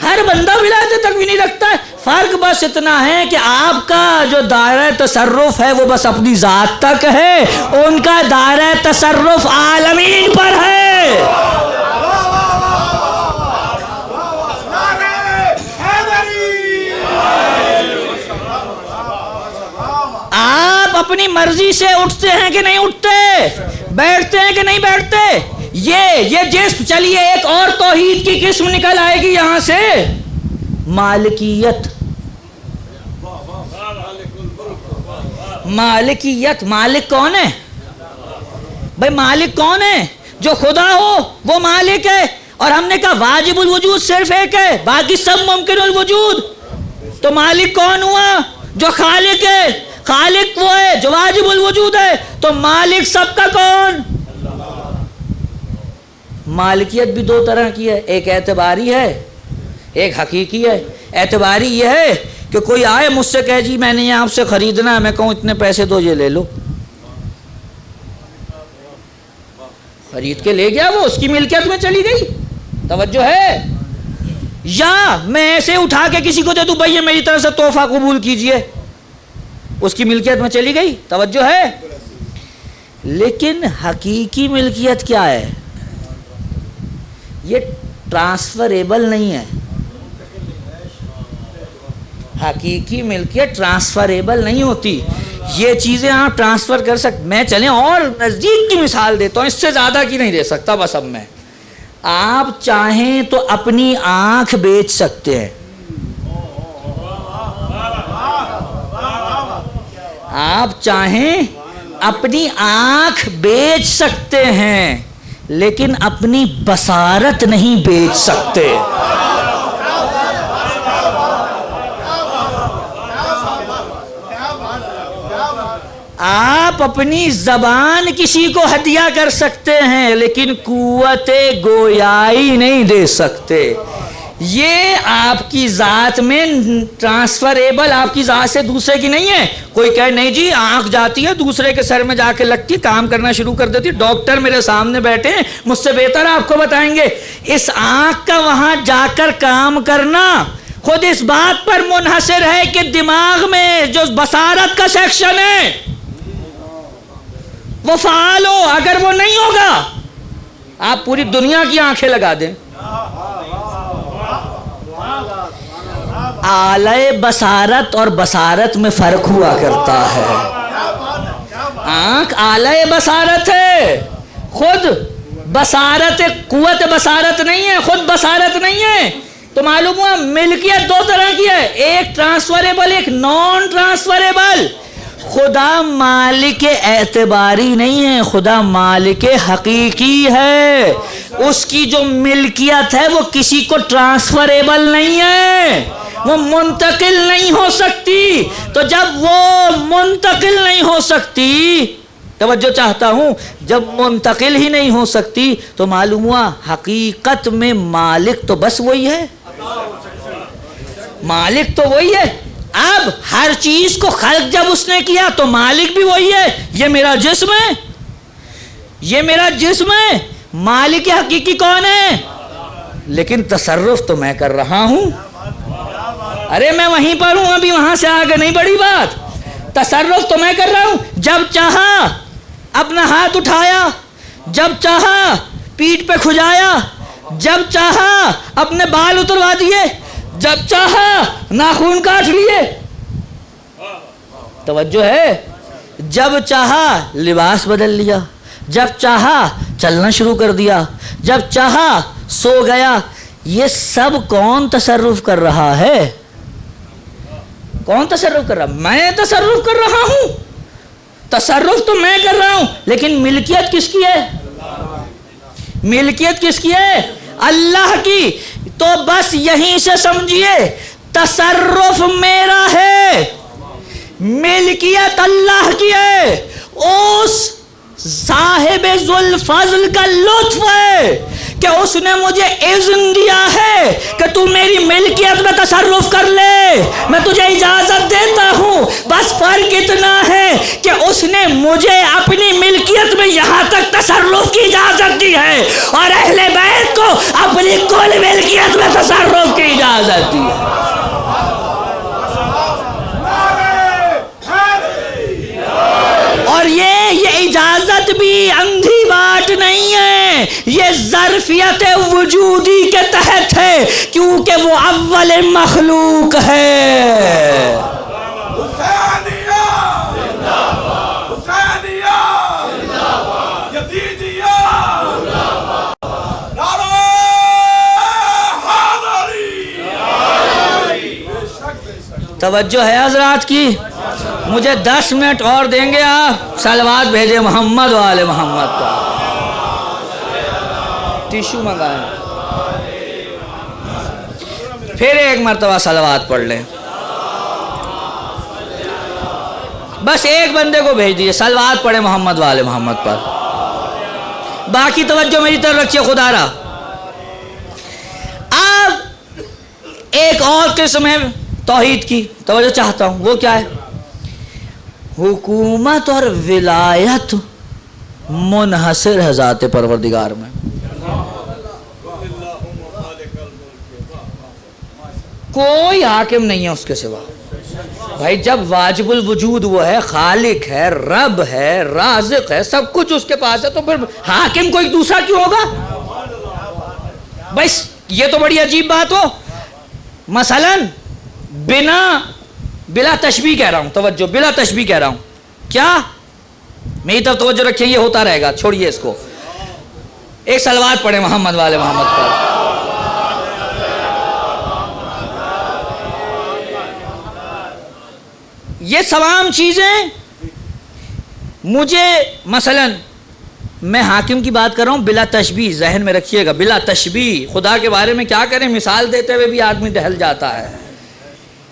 ہر بندہ ولایت تکوینی رکھتا ہے۔ فرق بس اتنا ہے کہ آپ کا جو دائرہ تصرف ہے وہ بس اپنی ذات تک ہے، ان کا دائرہ تصرف عالمین پر ہے۔ آپ اپنی مرضی سے اٹھتے ہیں کہ نہیں اٹھتے، بیٹھتے ہیں کہ نہیں بیٹھتے، یہ جسم، چلیے ایک اور توحید کی قسم نکل آئے گی یہاں سے، مالکیت۔ مالک کون ہے بھائی؟ مالک کون ہے؟ جو خدا ہو وہ مالک ہے، اور ہم نے کہا واجب الوجود صرف ایک ہے، باقی سب ممکن الوجود۔ تو مالک کون ہوا؟ جو خالق ہے۔ خالق وہ ہے جو واجب الوجود ہے، تو مالک سب کا کون؟ مالکیت بھی دو طرح کی ہے، ایک اعتباری ہے، ایک حقیقی ہے۔ اعتباری یہ ہے کہ کوئی آئے مجھ سے کہے جی میں نے یہ آپ سے خریدنا ہے، میں کہوں اتنے پیسے دو، یہ لے لو، خرید کے لے گیا، وہ اس کی ملکیت میں چلی گئی، توجہ ہے۔ یا میں ایسے اٹھا کے کسی کو دے دوں، بھائی یہ میری طرف سے تحفہ قبول کیجئے، اس کی ملکیت میں چلی گئی، توجہ ہے۔ لیکن حقیقی ملکیت کیا ہے؟ یہ ٹرانسفریبل نہیں ہے۔ حقیقی ملکیت ٹرانسفریبل نہیں ہوتی، یہ چیزیں آپ ٹرانسفر کر سکتے۔ میں چلیں اور نزدیک کی مثال دیتا ہوں، اس سے زیادہ کی نہیں دے سکتا بس اب میں۔ آپ چاہیں تو اپنی آنکھ بیچ سکتے ہیں، آپ چاہیں اپنی آنکھ بیچ سکتے ہیں، لیکن اپنی بصارت نہیں بیچ سکتے۔ آپ اپنی زبان کسی کو ہدیہ کر سکتے ہیں لیکن قوت گویائی نہیں دے سکتے. یہ آپ کی ذات میں ٹرانسفریبل آپ کی ذات سے دوسرے کی نہیں ہے. کوئی کہے نہیں جی آنکھ جاتی ہے دوسرے کے سر میں جا کے لگتی کام کرنا شروع کر دیتی. ڈاکٹر میرے سامنے بیٹھے ہیں مجھ سے بہتر آپ کو بتائیں گے اس آنکھ کا وہاں جا کر کام کرنا خود اس بات پر منحصر ہے کہ دماغ میں جو بصارت کا سیکشن ہے وہ فعال ہو. اگر وہ نہیں ہوگا آپ پوری دنیا کی آنکھیں لگا دیں. اعلی بصارت اور بصارت میں فرق ہوا کرتا ہے. آنکھ اعلی بصارت ہے خود بصارت قوت بصارت نہیں ہے خود بصارت نہیں ہے. تو معلوم ہوا ملکیت دو طرح کی ہے ایک ٹرانسفریبل ایک نان ٹرانسفریبل. خدا مالک اعتباری نہیں ہے خدا مالک حقیقی ہے. اس کی جو ملکیت ہے وہ کسی کو ٹرانسفریبل نہیں ہے وہ منتقل نہیں ہو سکتی. تو جب وہ منتقل نہیں ہو سکتی توجہ چاہتا ہوں جب منتقل ہی نہیں ہو سکتی تو معلوم ہوا حقیقت میں مالک تو بس وہی ہے. مالک تو وہی ہے. اب ہر چیز کو خلق جب اس نے کیا تو مالک بھی وہی ہے. یہ میرا جسم ہے یہ میرا جسم ہے مالک حقیقی کون ہے لیکن تصرف تو میں کر رہا ہوں. ارے میں وہیں پر ہوں ابھی وہاں سے آگے نہیں بڑی بات. تصرف تو میں کر رہا ہوں. جب چاہا اپنا ہاتھ اٹھایا جب چاہا پیٹھ پہ کھجایا جب چاہا اپنے بال اتروا دیے جب چاہا ناخون کاٹ لیے. توجہ ہے. جب چاہا لباس بدل لیا جب چاہا چلنا شروع کر دیا جب چاہا سو گیا. یہ سب کون تصرف کر رہا ہے کون تصرف کر رہا میں تصرف کر رہا ہوں. تصرف تو میں کر رہا ہوں لیکن ملکیت کس کی ہے ملکیت کس کی ہے اللہ کی. تو بس یہیں سے سمجھیے تصرف میرا ہے ملکیت اللہ کی ہے. اس صاحب ذوالفضل کا لطف ہے کہ اس نے مجھے اذن دیا ہے کہ تو میری ملکیت میں تصرف کر لے. میں تجھے اجازت دیتا ہوں. بس فرق اتنا ہے کہ اس نے مجھے اپنی ملکیت میں یہاں تک تصرف کی اجازت دی ہے اور اہل بیت کو اپنی کل ملکیت میں تصرف کی اجازت دی ہے. اور یہ اجازت بھی اندھی بات نہیں ہے یہ ظرفیت وجودی کے تحت ہے کیونکہ وہ اول مخلوق ہے. توجہ ہے حضرات کی. مجھے 10 منٹ اور دیں گے آپ صلوات بھیجے محمد و آل محمد کا. ٹیشو منگائیں پھر ایک مرتبہ صلوات پڑھ لیں. بس ایک بندے کو بھیج دیجیے صلوات پڑھے محمد و آل محمد پر. باقی توجہ میری طرف رکھیے خدا را. اب ایک اور قسم ہے توحید کی توجہ چاہتا ہوں وہ کیا ہے حکومت اور ولایت منحصر ہے ذات پروردگار میں. کوئی حاکم نہیں ہے اس کے سوا. بھائی جب واجب الوجود وہ ہے خالق ہے رب ہے رازق ہے سب کچھ اس کے پاس ہے تو پھر حاکم کوئی دوسرا کیوں ہوگا. بھائی یہ تو بڑی عجیب بات ہو. مثلا بلا تشبیہ کہہ رہا ہوں توجہ بلا تشبیہ کہہ رہا ہوں کیا میری طرف توجہ رکھیں یہ ہوتا رہے گا چھوڑیے اس کو. ایک صلوات پڑھیں محمد والے محمد پر. یہ تمام چیزیں مجھے مثلا میں حاکم کی بات کر رہا ہوں بلا تشبیہ ذہن میں رکھیے گا بلا تشبیہ. خدا کے بارے میں کیا کریں مثال دیتے ہوئے بھی آدمی ڈہل جاتا ہے.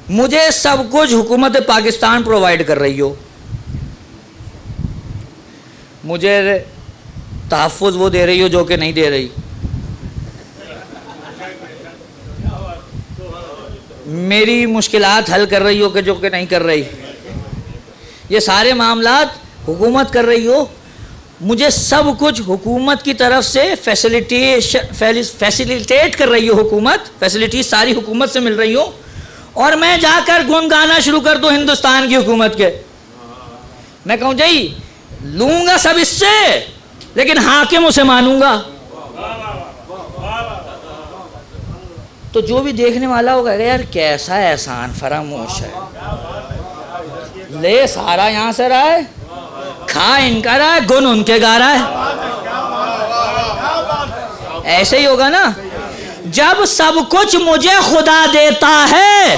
مجھے سب کچھ حکومت پاکستان پرووائڈ کر رہی ہو مجھے تحفظ وہ دے رہی ہو جو کہ نہیں دے رہی، میری مشکلات حل کر رہی ہو کہ جو کہ نہیں کر رہی، یہ سارے معاملات حکومت کر رہی ہو، مجھے سب کچھ حکومت کی طرف سے فیسیلیٹیٹ کر رہی ہو، حکومت فیسلٹیز ساری حکومت سے مل رہی ہو، اور میں جا کر گن گانا شروع کر دوں ہندوستان کی حکومت کے، میں کہوں جی لوں گا سب اس سے لیکن حاکم اسے مانوں گا، تو جو بھی دیکھنے والا ہوگا یار کیسا احسان فراموش ہے، لے سارا یہاں سے رہا ہے، کھا ان کا رہا ہے، گن ان کے گا رہا ہے، ایسے ہی ہوگا نا۔ جب سب کچھ مجھے خدا دیتا ہے،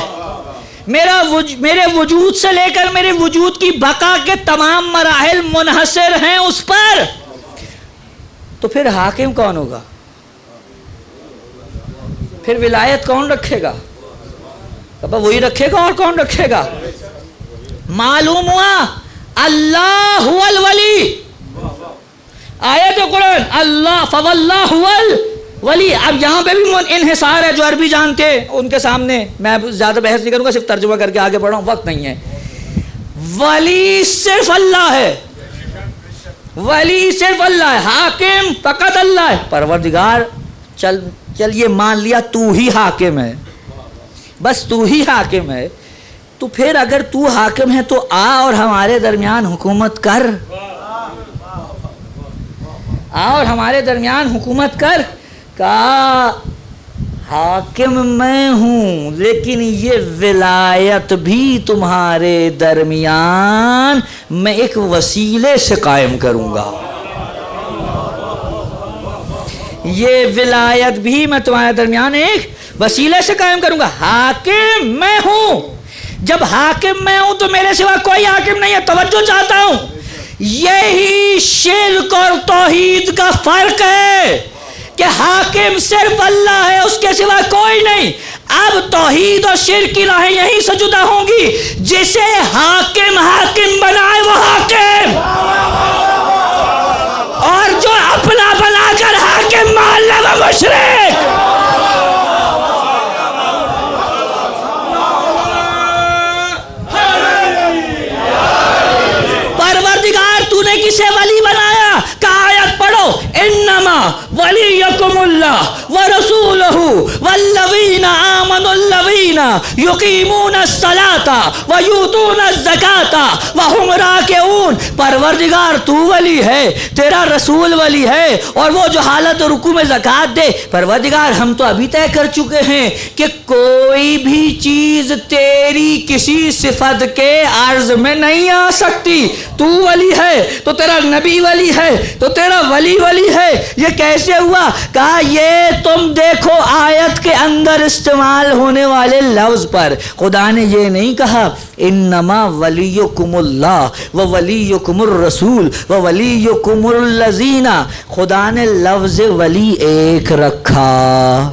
میرے وجود سے لے کر میرے وجود کی بقا کے تمام مراحل منحصر ہیں اس پر، تو پھر حاکم کون ہوگا؟ پھر ولایت کون رکھے گا؟ وہی رکھے گا، اور کون رکھے گا؟ معلوم ہوا اللہ هو الولی، آیت قرآن اللہ فواللہ هو الولی۔ اب یہاں پہ بھی انحصار ہے، جو عربی جانتے ہیں ان کے سامنے میں زیادہ بحث نہیں کروں گا، صرف ترجمہ کر کے آگے بڑھا ہوں، وقت نہیں ہے۔ ولی صرف اللہ ہے، ولی صرف اللہ ہے، حاکم فقط اللہ ہے۔ پروردگار چل یہ مان لیا تو ہی حاکم ہے، بس تو ہی حاکم ہے، تو پھر اگر تو حاکم ہے تو آ اور ہمارے درمیان حکومت کر، آ اور ہمارے درمیان حکومت کر۔ کہا حاکم میں ہوں لیکن یہ ولایت بھی تمہارے درمیان میں ایک وسیلے سے قائم کروں گا، یہ ولایت بھی میں تمہارے درمیان ایک وسیلے سے قائم کروں گا۔ حاکم میں ہوں، جب حاکم میں ہوں تو میرے سوا کوئی حاکم نہیں ہے۔ توجہ چاہتا ہوں، یہی شرک اور توحید کا فرق ہے کہ حاکم صرف اللہ ہے، اس کے سوا کوئی نہیں۔ اب توحید اور شرک کی راہیں یہیں سے جدا ہوں گی، جسے حاکم بنائے وہ حاکم، اور جو اپنا بنا کر حاکم مان لے وہ مشرک۔ پروردگار تو نے کسے ولی بنایا؟ کہا آیت پڑھو، انما ولیکم اللہ ورسولہ والذین آمنوا الذین یقیمون الصلاۃ ویؤتون الزکاۃ وہم راکعون۔ پروردگار تو ولی ہے، تیرا رسول ولی ہے، اور وہ جو حالت رکوع میں زکوٰۃ دے۔ پروردگار ہم تو ابھی طے کر چکے ہیں کہ کوئی بھی چیز تیری کسی صفت کے عرض میں نہیں آ سکتی۔ تو ولی ہے تو تیرا نبی ولی ہے، تو تیرا ولی ہے۔ یہ کیسے ہوا؟ کہا یہ تم دیکھو آیت کے اندر استعمال ہونے والے لفظ پر، خدا نے یہ نہیں کہا انما ولیکم اللہ وولیکم الرسول وولیکم الذین، خدا نے لفظ ولی ایک رکھا،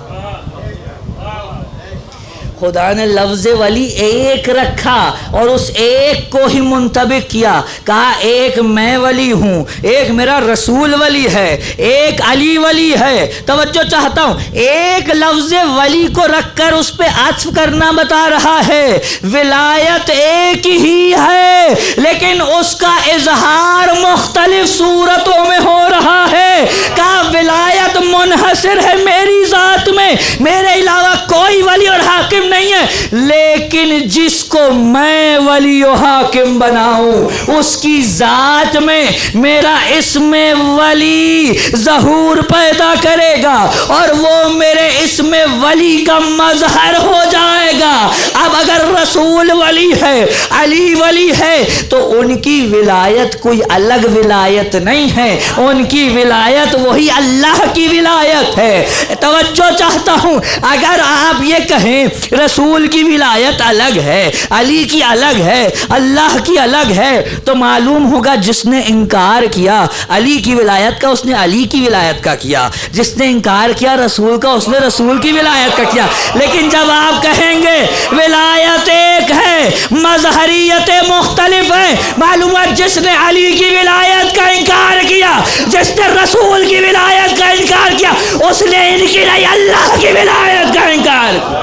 خدا نے لفظ ولی ایک رکھا اور اس ایک کو ہی منطبق کیا۔ کہا ایک میں ولی ہوں، ایک میرا رسول ولی ہے، ایک علی ولی ہے۔ توجہ چاہتا ہوں، ایک لفظ ولی کو رکھ کر اس پہ عطف کرنا بتا رہا ہے ولایت ایک ہی ہے، لیکن اس کا اظہار مختلف صورتوں میں ہو رہا ہے۔ کہا ولایت منحصر ہے میری ذات میں، میرے علاوہ کوئی ولی اور حاکم نہیں ہے، لیکن جس کو میں ولی و حاکم بناؤں اس کی ذات میں میرا اسم ولی ظہور پیدا کرے گا، اور وہ میرے اسم ولی کا مظہر ہو جائے گا۔ اب اگر رسول ولی ہے، علی ولی ہے، تو ان کی ولایت کوئی الگ ولایت نہیں ہے، ان کی ولایت وہی اللہ کی ولایت ہے۔ توجہ چاہتا ہوں، اگر آپ یہ کہیں رسول کی ولایت الگ ہے، علی کی الگ ہے، اللہ کی الگ ہے، تو معلوم ہوگا جس نے انکار کیا علی کی ولایت کا اس نے علی کی ولایت کا کیا، جس نے انکار کیا رسول کا اس نے رسول کی ولایت کا کیا۔ لیکن جب آپ کہیں گے ولایت ایک ہے مظہریت مختلف ہے، معلوم ہے جس نے علی کی ولایت کا انکار کیا، جس نے رسول کی ولایت کا انکار کیا، اس نے ان کی نہیں اللہ کی ولایت کا انکار کیا۔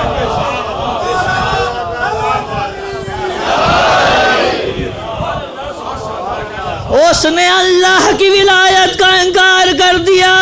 اس نے اللہ کی ولایت کا انکار کر دیا۔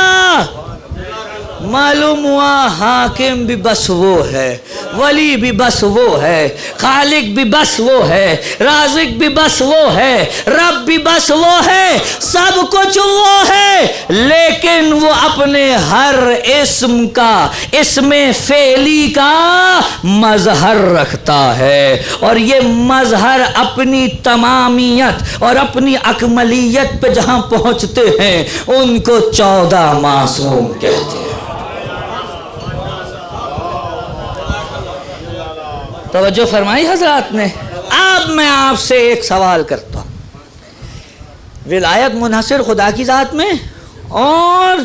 معلوم ہوا حاکم بھی بس وہ ہے، ولی بھی بس وہ ہے، خالق بھی بس وہ ہے، رازق بھی بس وہ ہے، رب بھی بس وہ ہے، سب کچھ وہ ہے، لیکن وہ اپنے ہر اسم کا، اسم فعلی کا مظہر رکھتا ہے، اور یہ مظہر اپنی تمامیت اور اپنی اکملیت پہ جہاں پہنچتے ہیں ان کو 14 معصوم کہتے ہیں۔ توجہ فرمائی حضرات نے۔ اب میں آپ سے ایک سوال کرتا ہوں، ولایت منحصر خدا کی ذات میں، اور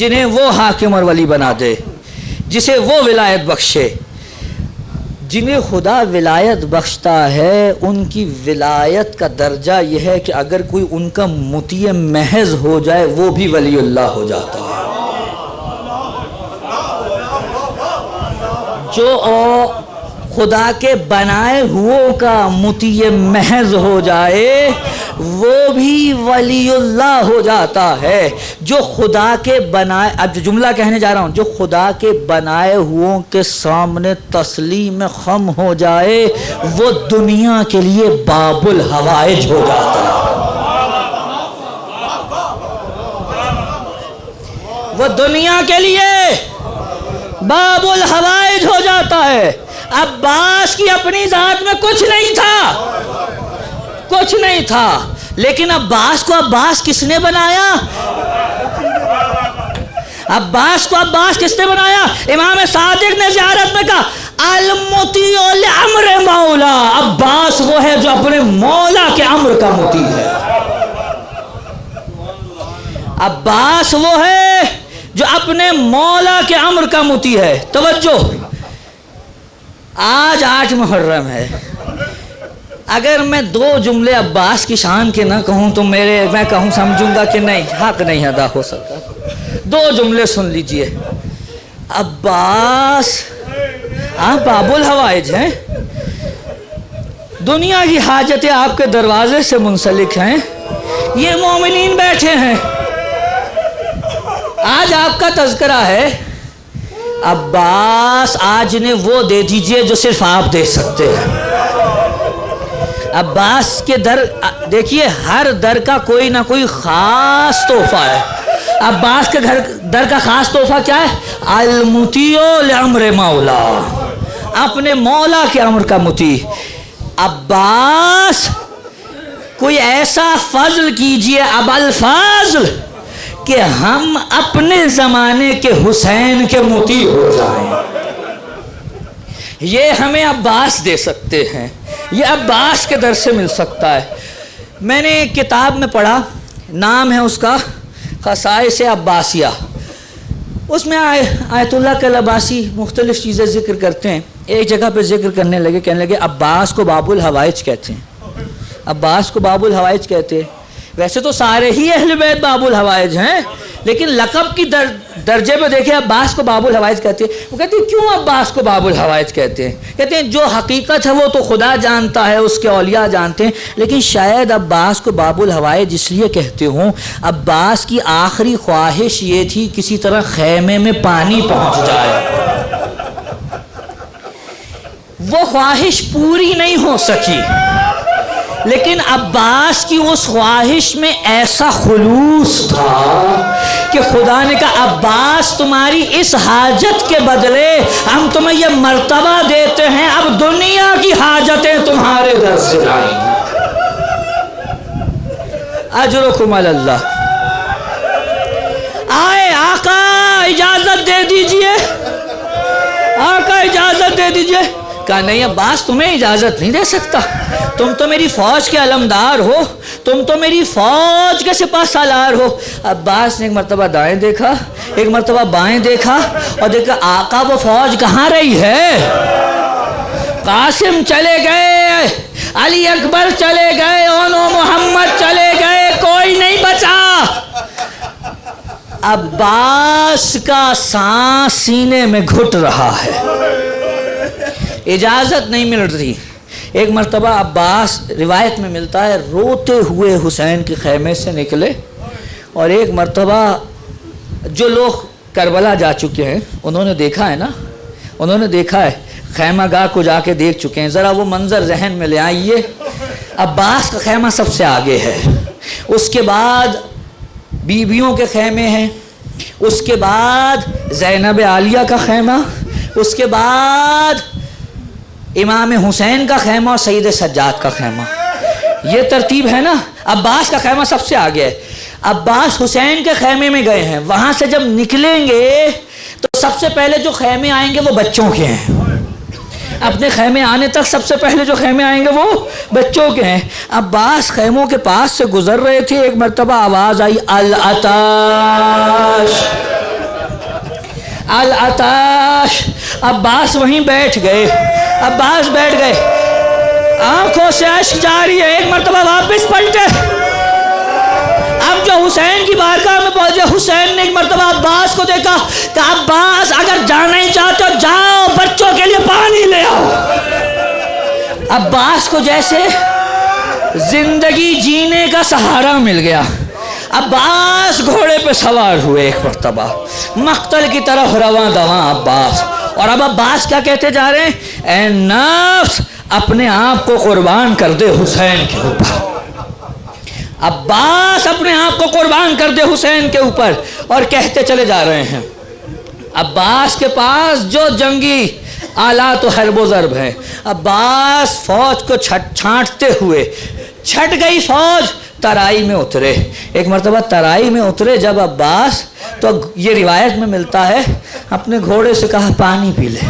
جنہیں وہ حاکم اور ولی بنا دے، جسے وہ ولایت بخشے، جنہیں خدا ولایت بخشتا ہے ان کی ولایت کا درجہ یہ ہے کہ اگر کوئی ان کا مطیع محض ہو جائے وہ بھی ولی اللہ ہو جاتا ہے۔ جو خدا کے بنائے ہوئوں کا مطیع محض ہو جائے وہ بھی ولی اللہ ہو جاتا ہے۔ جو خدا کے بنائے، اب جو جملہ کہنے جا رہا ہوں، جو خدا کے بنائے ہوئوں کے سامنے تسلیم خم ہو جائے وہ دنیا کے لیے باب الحوائج ہو جاتا ہے، وہ دنیا کے لیے باب الحوائج ہو جاتا ہے۔ عباس کی اپنی ذات میں کچھ نہیں تھا، لیکن عباس کو عباس کس نے بنایا؟ عباس کو عباس کس نے بنایا؟ امام صادق نے زیارت میں کہا المطیع لامر مولا، عباس وہ ہے جو اپنے مولا کے امر کا مطیع ہے، عباس وہ ہے جو اپنے مولا کے امر کا مطیع ہے۔ توجہ، آج 8 محرم ہے، اگر میں 2 جملے عباس کی شان کے نہ کہوں تو میں کہوں سمجھوں گا کہ نہیں، حق نہیں ادا ہو سکتا۔ 2 جملے سن لیجئے۔ عباس آپ باب الحوائج ہیں، دنیا کی حاجتیں آپ کے دروازے سے منسلک ہیں، یہ مومنین بیٹھے ہیں، آج آپ کا تذکرہ ہے، عباس آج نے وہ دے دیجئے جو صرف آپ دے سکتے ہیں۔ عباس کے در دیکھیے، ہر در کا کوئی نہ کوئی خاص تحفہ ہے۔ عباس کے در کا خاص تحفہ کیا ہے؟ المطیع لامر مولا، اپنے مولا کے امر کا مطیع۔ عباس کوئی ایسا فضل کیجئے ابا الفضل کہ ہم اپنے زمانے کے حسین کے مطیع ہو جائیں، یہ ہمیں عباس دے سکتے ہیں، یہ عباس کے در سے مل سکتا ہے۔ میں نے ایک کتاب میں پڑھا، نام ہے اس کا خصائص عباسیہ، اس میں آیت اللہ کلباسی مختلف چیزیں ذکر کرتے ہیں۔ ایک جگہ پہ ذکر کہنے لگے عباس کو باب الحوائج کہتے ہیں، عباس کو باب الحوائج کہتے ہیں۔ ویسے تو سارے ہی اہل بیت باب الحوائج ہیں، لیکن لقب کی درجے پہ دیکھیں عباس کو باب الحوائج کہتے ہیں۔ وہ کہتے ہیں کیوں عباس کو باب الحوائج کہتے ہیں؟ کہتے ہیں جو حقیقت ہے وہ تو خدا جانتا ہے، اس کے اولیاء جانتے ہیں، لیکن شاید عباس کو باب الحوائج اس لیے کہتے ہوں، عباس کی آخری خواہش یہ تھی کسی طرح خیمے میں پانی پہنچ جائے، وہ خواہش پوری نہیں ہو سکی، لیکن عباس کی اس خواہش میں ایسا خلوص تھا کہ خدا نے کہا عباس تمہاری اس حاجت کے بدلے ہم تمہیں یہ مرتبہ دیتے ہیں، اب دنیا کی حاجتیں تمہارے در سے آئیں گی، اجرکم علی اللہ۔ آئے آقا اجازت دے دیجئے، آقا اجازت دے دیجئے. کہا نہیں عباس تمہیں اجازت نہیں دے سکتا, تم تو میری فوج کے علمدار ہو, تم تو میری فوج کے سپہ سالار ہو. عباس نے ایک مرتبہ دائیں دیکھا, ایک مرتبہ بائیں دیکھا, اور دیکھا آقا وہ فوج کہاں رہی ہے. قاسم چلے گئے, علی اکبر چلے گئے, اونو محمد چلے گئے, کوئی نہیں بچا. عباس کا سانس سینے میں گھٹ رہا ہے, اجازت نہیں مل رہی. ایک مرتبہ عباس روایت میں ملتا ہے روتے ہوئے حسین کے خیمے سے نکلے, اور ایک مرتبہ جو لوگ کربلا جا چکے ہیں انہوں نے دیکھا ہے نا, انہوں نے دیکھا ہے خیمہ گاہ کو جا کے دیکھ چکے ہیں, ذرا وہ منظر ذہن میں لے آئیے. عباس کا خیمہ سب سے آگے ہے, اس کے بعد بیویوں کے خیمے ہیں, اس کے بعد زینب عالیہ کا خیمہ, اس کے بعد امام حسین کا خیمہ اور سید سجاد کا خیمہ. یہ ترتیب ہے نا. عباس کا خیمہ سب سے آگے ہے. عباس حسین کے خیمے میں گئے ہیں, وہاں سے جب نکلیں گے تو سب سے پہلے جو خیمے آئیں گے وہ بچوں کے ہیں. اپنے خیمے آنے تک سب سے پہلے جو خیمے آئیں گے وہ بچوں کے ہیں. عباس خیموں کے پاس سے گزر رہے تھے, ایک مرتبہ آواز آئی العطاش العطاش. عباس وہیں بیٹھ گئے, عباس بیٹھ گئے, آنکھوں سے اشک جاری ہے. ایک مرتبہ واپس پلٹے, اب جو حسین کی بارگاہ میں پہنچے, حسین نے ایک مرتبہ عباس کو دیکھا کہ عباس اگر جانا ہی چاہتے ہو جاؤ, بچوں کے لیے پانی لے آؤ. عباس کو جیسے زندگی جینے کا سہارا مل گیا. عباس گھوڑے پہ سوار ہوئے, ایک مرتبہ مقتل کی طرف رواں دواں عباس. اور اب عباس کیا کہتے جا رہے ہیں, اے نفس اپنے آپ کو قربان کر دے حسین کے اوپر. عباس اپنے آپ کو قربان کر دے حسین کے اوپر, اور کہتے چلے جا رہے ہیں. عباس کے پاس جو جنگی آلات و حرب و ضرب ہیں, عباس فوج کو چھانٹتے ہوئے, چھٹ گئی فوج, ترائی میں اترے. ایک مرتبہ ترائی میں اترے جب عباس, تو یہ روایت میں ملتا ہے اپنے گھوڑے سے کہا پانی پی لے,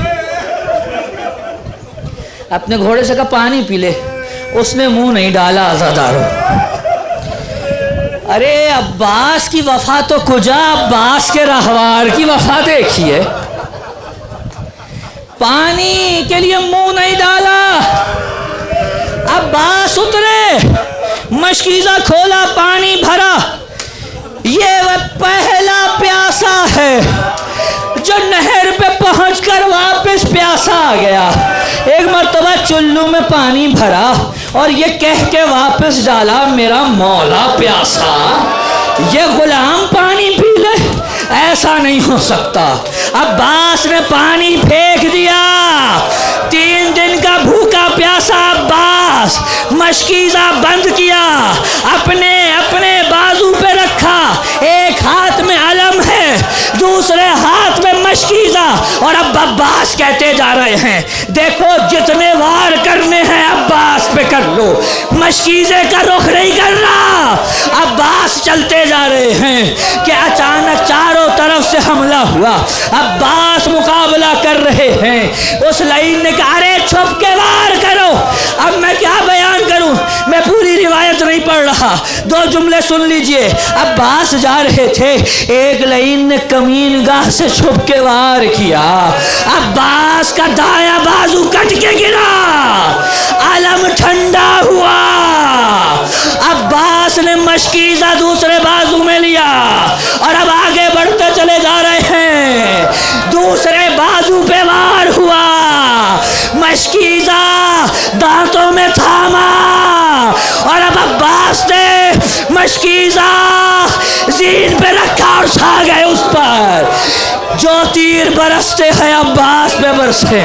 اپنے گھوڑے سے کہا پانی پی لے. اس نے منہ نہیں ڈالا عزادارو. ارے عباس کی وفا تو کجا, عباس کے رہوار کی وفا دیکھیے, پانی کے لیے منہ نہیں ڈالا. عباس اترے, مشکیزہ کھولا, پانی بھرا. یہ وہ پہلا پیاسا ہے جو نہر پہ پہنچ کر واپس پیاسا آ گیا. ایک مرتبہ چلو میں پانی بھرا اور یہ کہہ کے واپس ڈالا میرا مولا پیاسا, یہ غلام پانی پی لے, ایسا نہیں ہو سکتا. عباس نے پانی پھینک دیا. 3 دن کا بھوکا پیاسا عباس مشکیزہ بند کیا, اپنے بازو پہ رکھا, ایک ہاتھ میں علم ہے, دوسرے ہاتھ میں مشکیزہ, اور اب عباس کہتے جا رہے ہیں دیکھو جتنے وار کرنے ہیں عباس پہ کر لو, مشکیزے کا رخ نہیں کرنا. عباس چلتے جا رہے ہیں کہ اچانک چاروں طرف سے حملہ ہوا. عباس مقابلہ کر رہے ہیں. اس لعین نے کہا ارے چھپ کے وار کرو. اب میں کیا بیان کروں, میں پوری روایت نہیں پڑھ رہا, 2 جملے سن لیجئے. عباس جا رہے تھے, ایک لعین نے کمین گاہ سے چھپ کے وار کیا. عباس کا دایاں بازو کٹ کے گرا, علم ٹھنڈا ہوا. عباس نے مشکیزہ دوسرے بازو میں لیا اور اب آگے بڑھتے چلے جا رہے ہیں. دوسرے بازو پہ وار ہوا, مشکیزہ دانتوں میں تھاما, اور اب عباس نے مشکیزہ زین پہ رکھا اور چھا گئے اس پر. جو تیر برستے ہیں عباس پہ برسے,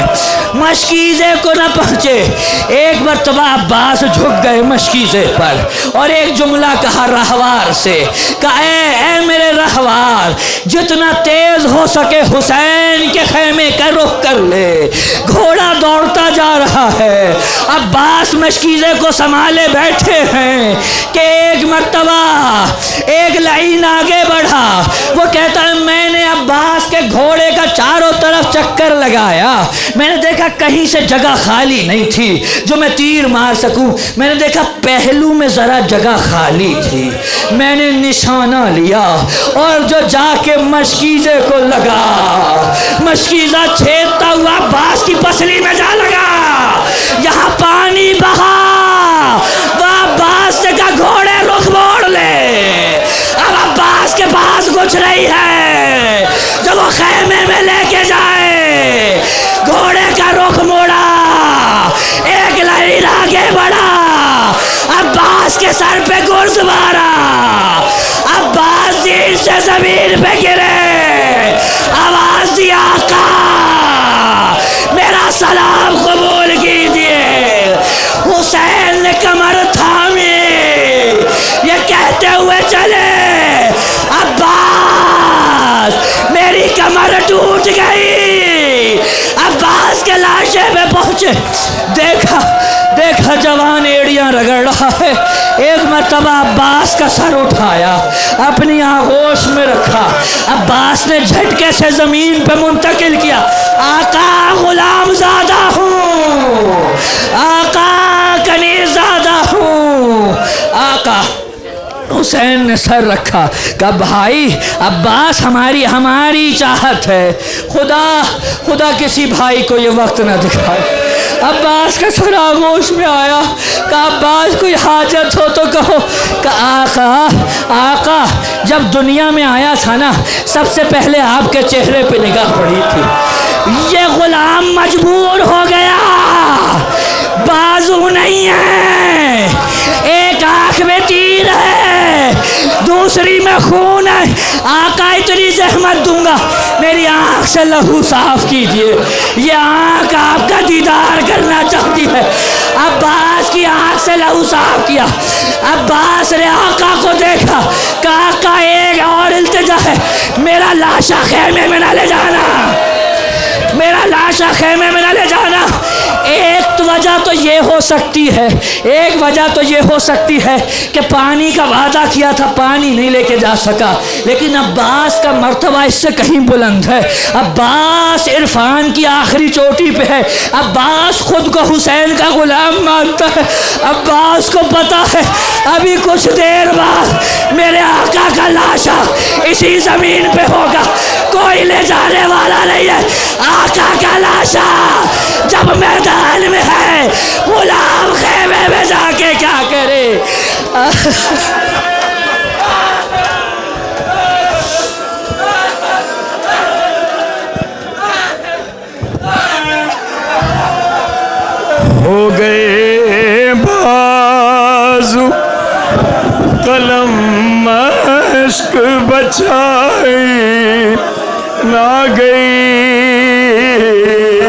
مشکیزے کو نہ پہنچے. ایک مرتبہ عباس جھک گئے مشکیزے پر اور ایک جملہ کہا رہوار سے, کہا اے میرے رہوار, جتنا تیز ہو سکے حسین کے خیمے کا رخ کر لے. گھوڑا دوڑتا جا رہا ہے, عباس مشکیزے کو سنبھالے بیٹھے ہیں کہ ایک مرتبہ ایک لعین آگے بڑھا. وہ کہتا ہے میں نے عباس کے گھوڑے کا چاروں طرف چکر لگایا، میں نے دیکھا کہیں سے جگہ خالی نہیں تھی جو میں تیر مار سکوں، میں نے دیکھا پہلو میں ذرا جگہ خالی تھی، میں نے نشانہ لیا اور جو جا کے مشکیزے کو لگا، مشکیزہ چھیدتا ہوا عباس کی پسلی میں جا لگا، یہاں پانی بہا، وہ عباس سے کہا گھوڑے رخ موڑ لے، اب عباس کے پاس گچھ رہی ہے جو وہ خیمے میں لے کے جائے، گھوڑے کا رخ موڑا، ایک لہر آگے بڑھا، عباس کے سر پہ گرز مارا، عباس زمین سے زمین پہ گرے، آواز دی آقا میرا سلام قبول کیجئے، حسین نے کمر تھامی، یہ کہتے ہوئے چلے عباس میری کمر ٹوٹ گئی، عباس کے لاشے پہ پہنچے، دیکھا جوان ایڑیاں رگڑ رہا ہے، ایک مرتبہ عباس کا سر اٹھایا، اپنی آغوش میں رکھا، عباس نے جھٹکے سے زمین پہ منتقل کیا، آقا غلام زادہ ہوں، آقا کنیز زادہ ہوں، آقا حسین نے سر رکھا، کہا بھائی عباس ہماری چاہت ہے، خدا کسی بھائی کو یہ وقت نہ دکھائے، عباس کا سر آغوش میں آیا، کہا عباس کوئی حاجت ہو تو کہو، کہا آقا جب دنیا میں آیا تھا نا سب سے پہلے آپ کے چہرے پہ نگاہ پڑی تھی، یہ غلام مجبور ہو گیا، بازو نہیں ہے، ایک آنکھ میں تیر ہے، دوسری میں خون ہے، آقا اتنی زحمت دوں گا میری آنکھ سے لہو صاف کیجئے، یہ آنکھ آپ کا دیدار کرنا چاہتی ہے، عباس کی آنکھ سے لہو صاف کیا، عباس نے آقا کو دیکھا، کہا آقا ایک اور التجا ہے، میرا لاشا خیمے میں نہ لے جانا، میرا لاشا خیمے میں نہ لے جانا، ایک وجہ تو یہ ہو سکتی ہے کہ پانی کا وعدہ کیا تھا پانی نہیں لے کے جا سکا، لیکن عباس کا مرتبہ اس سے کہیں بلند ہے، عباس عرفان کی آخری چوٹی پہ ہے، عباس خود کو حسین کا غلام مانتا ہے، عباس کو پتا ہے ابھی کچھ دیر بعد میرے آقا کا لاشا اسی زمین پہ ہوگا، کوئی لے جانے والا نہیں ہے، آقا کا لاشا جب میدان میں ہے غلام خیمے میں جا کے کیا کرے، ہو گئے بازو قلم مشق بچائی نہ گئی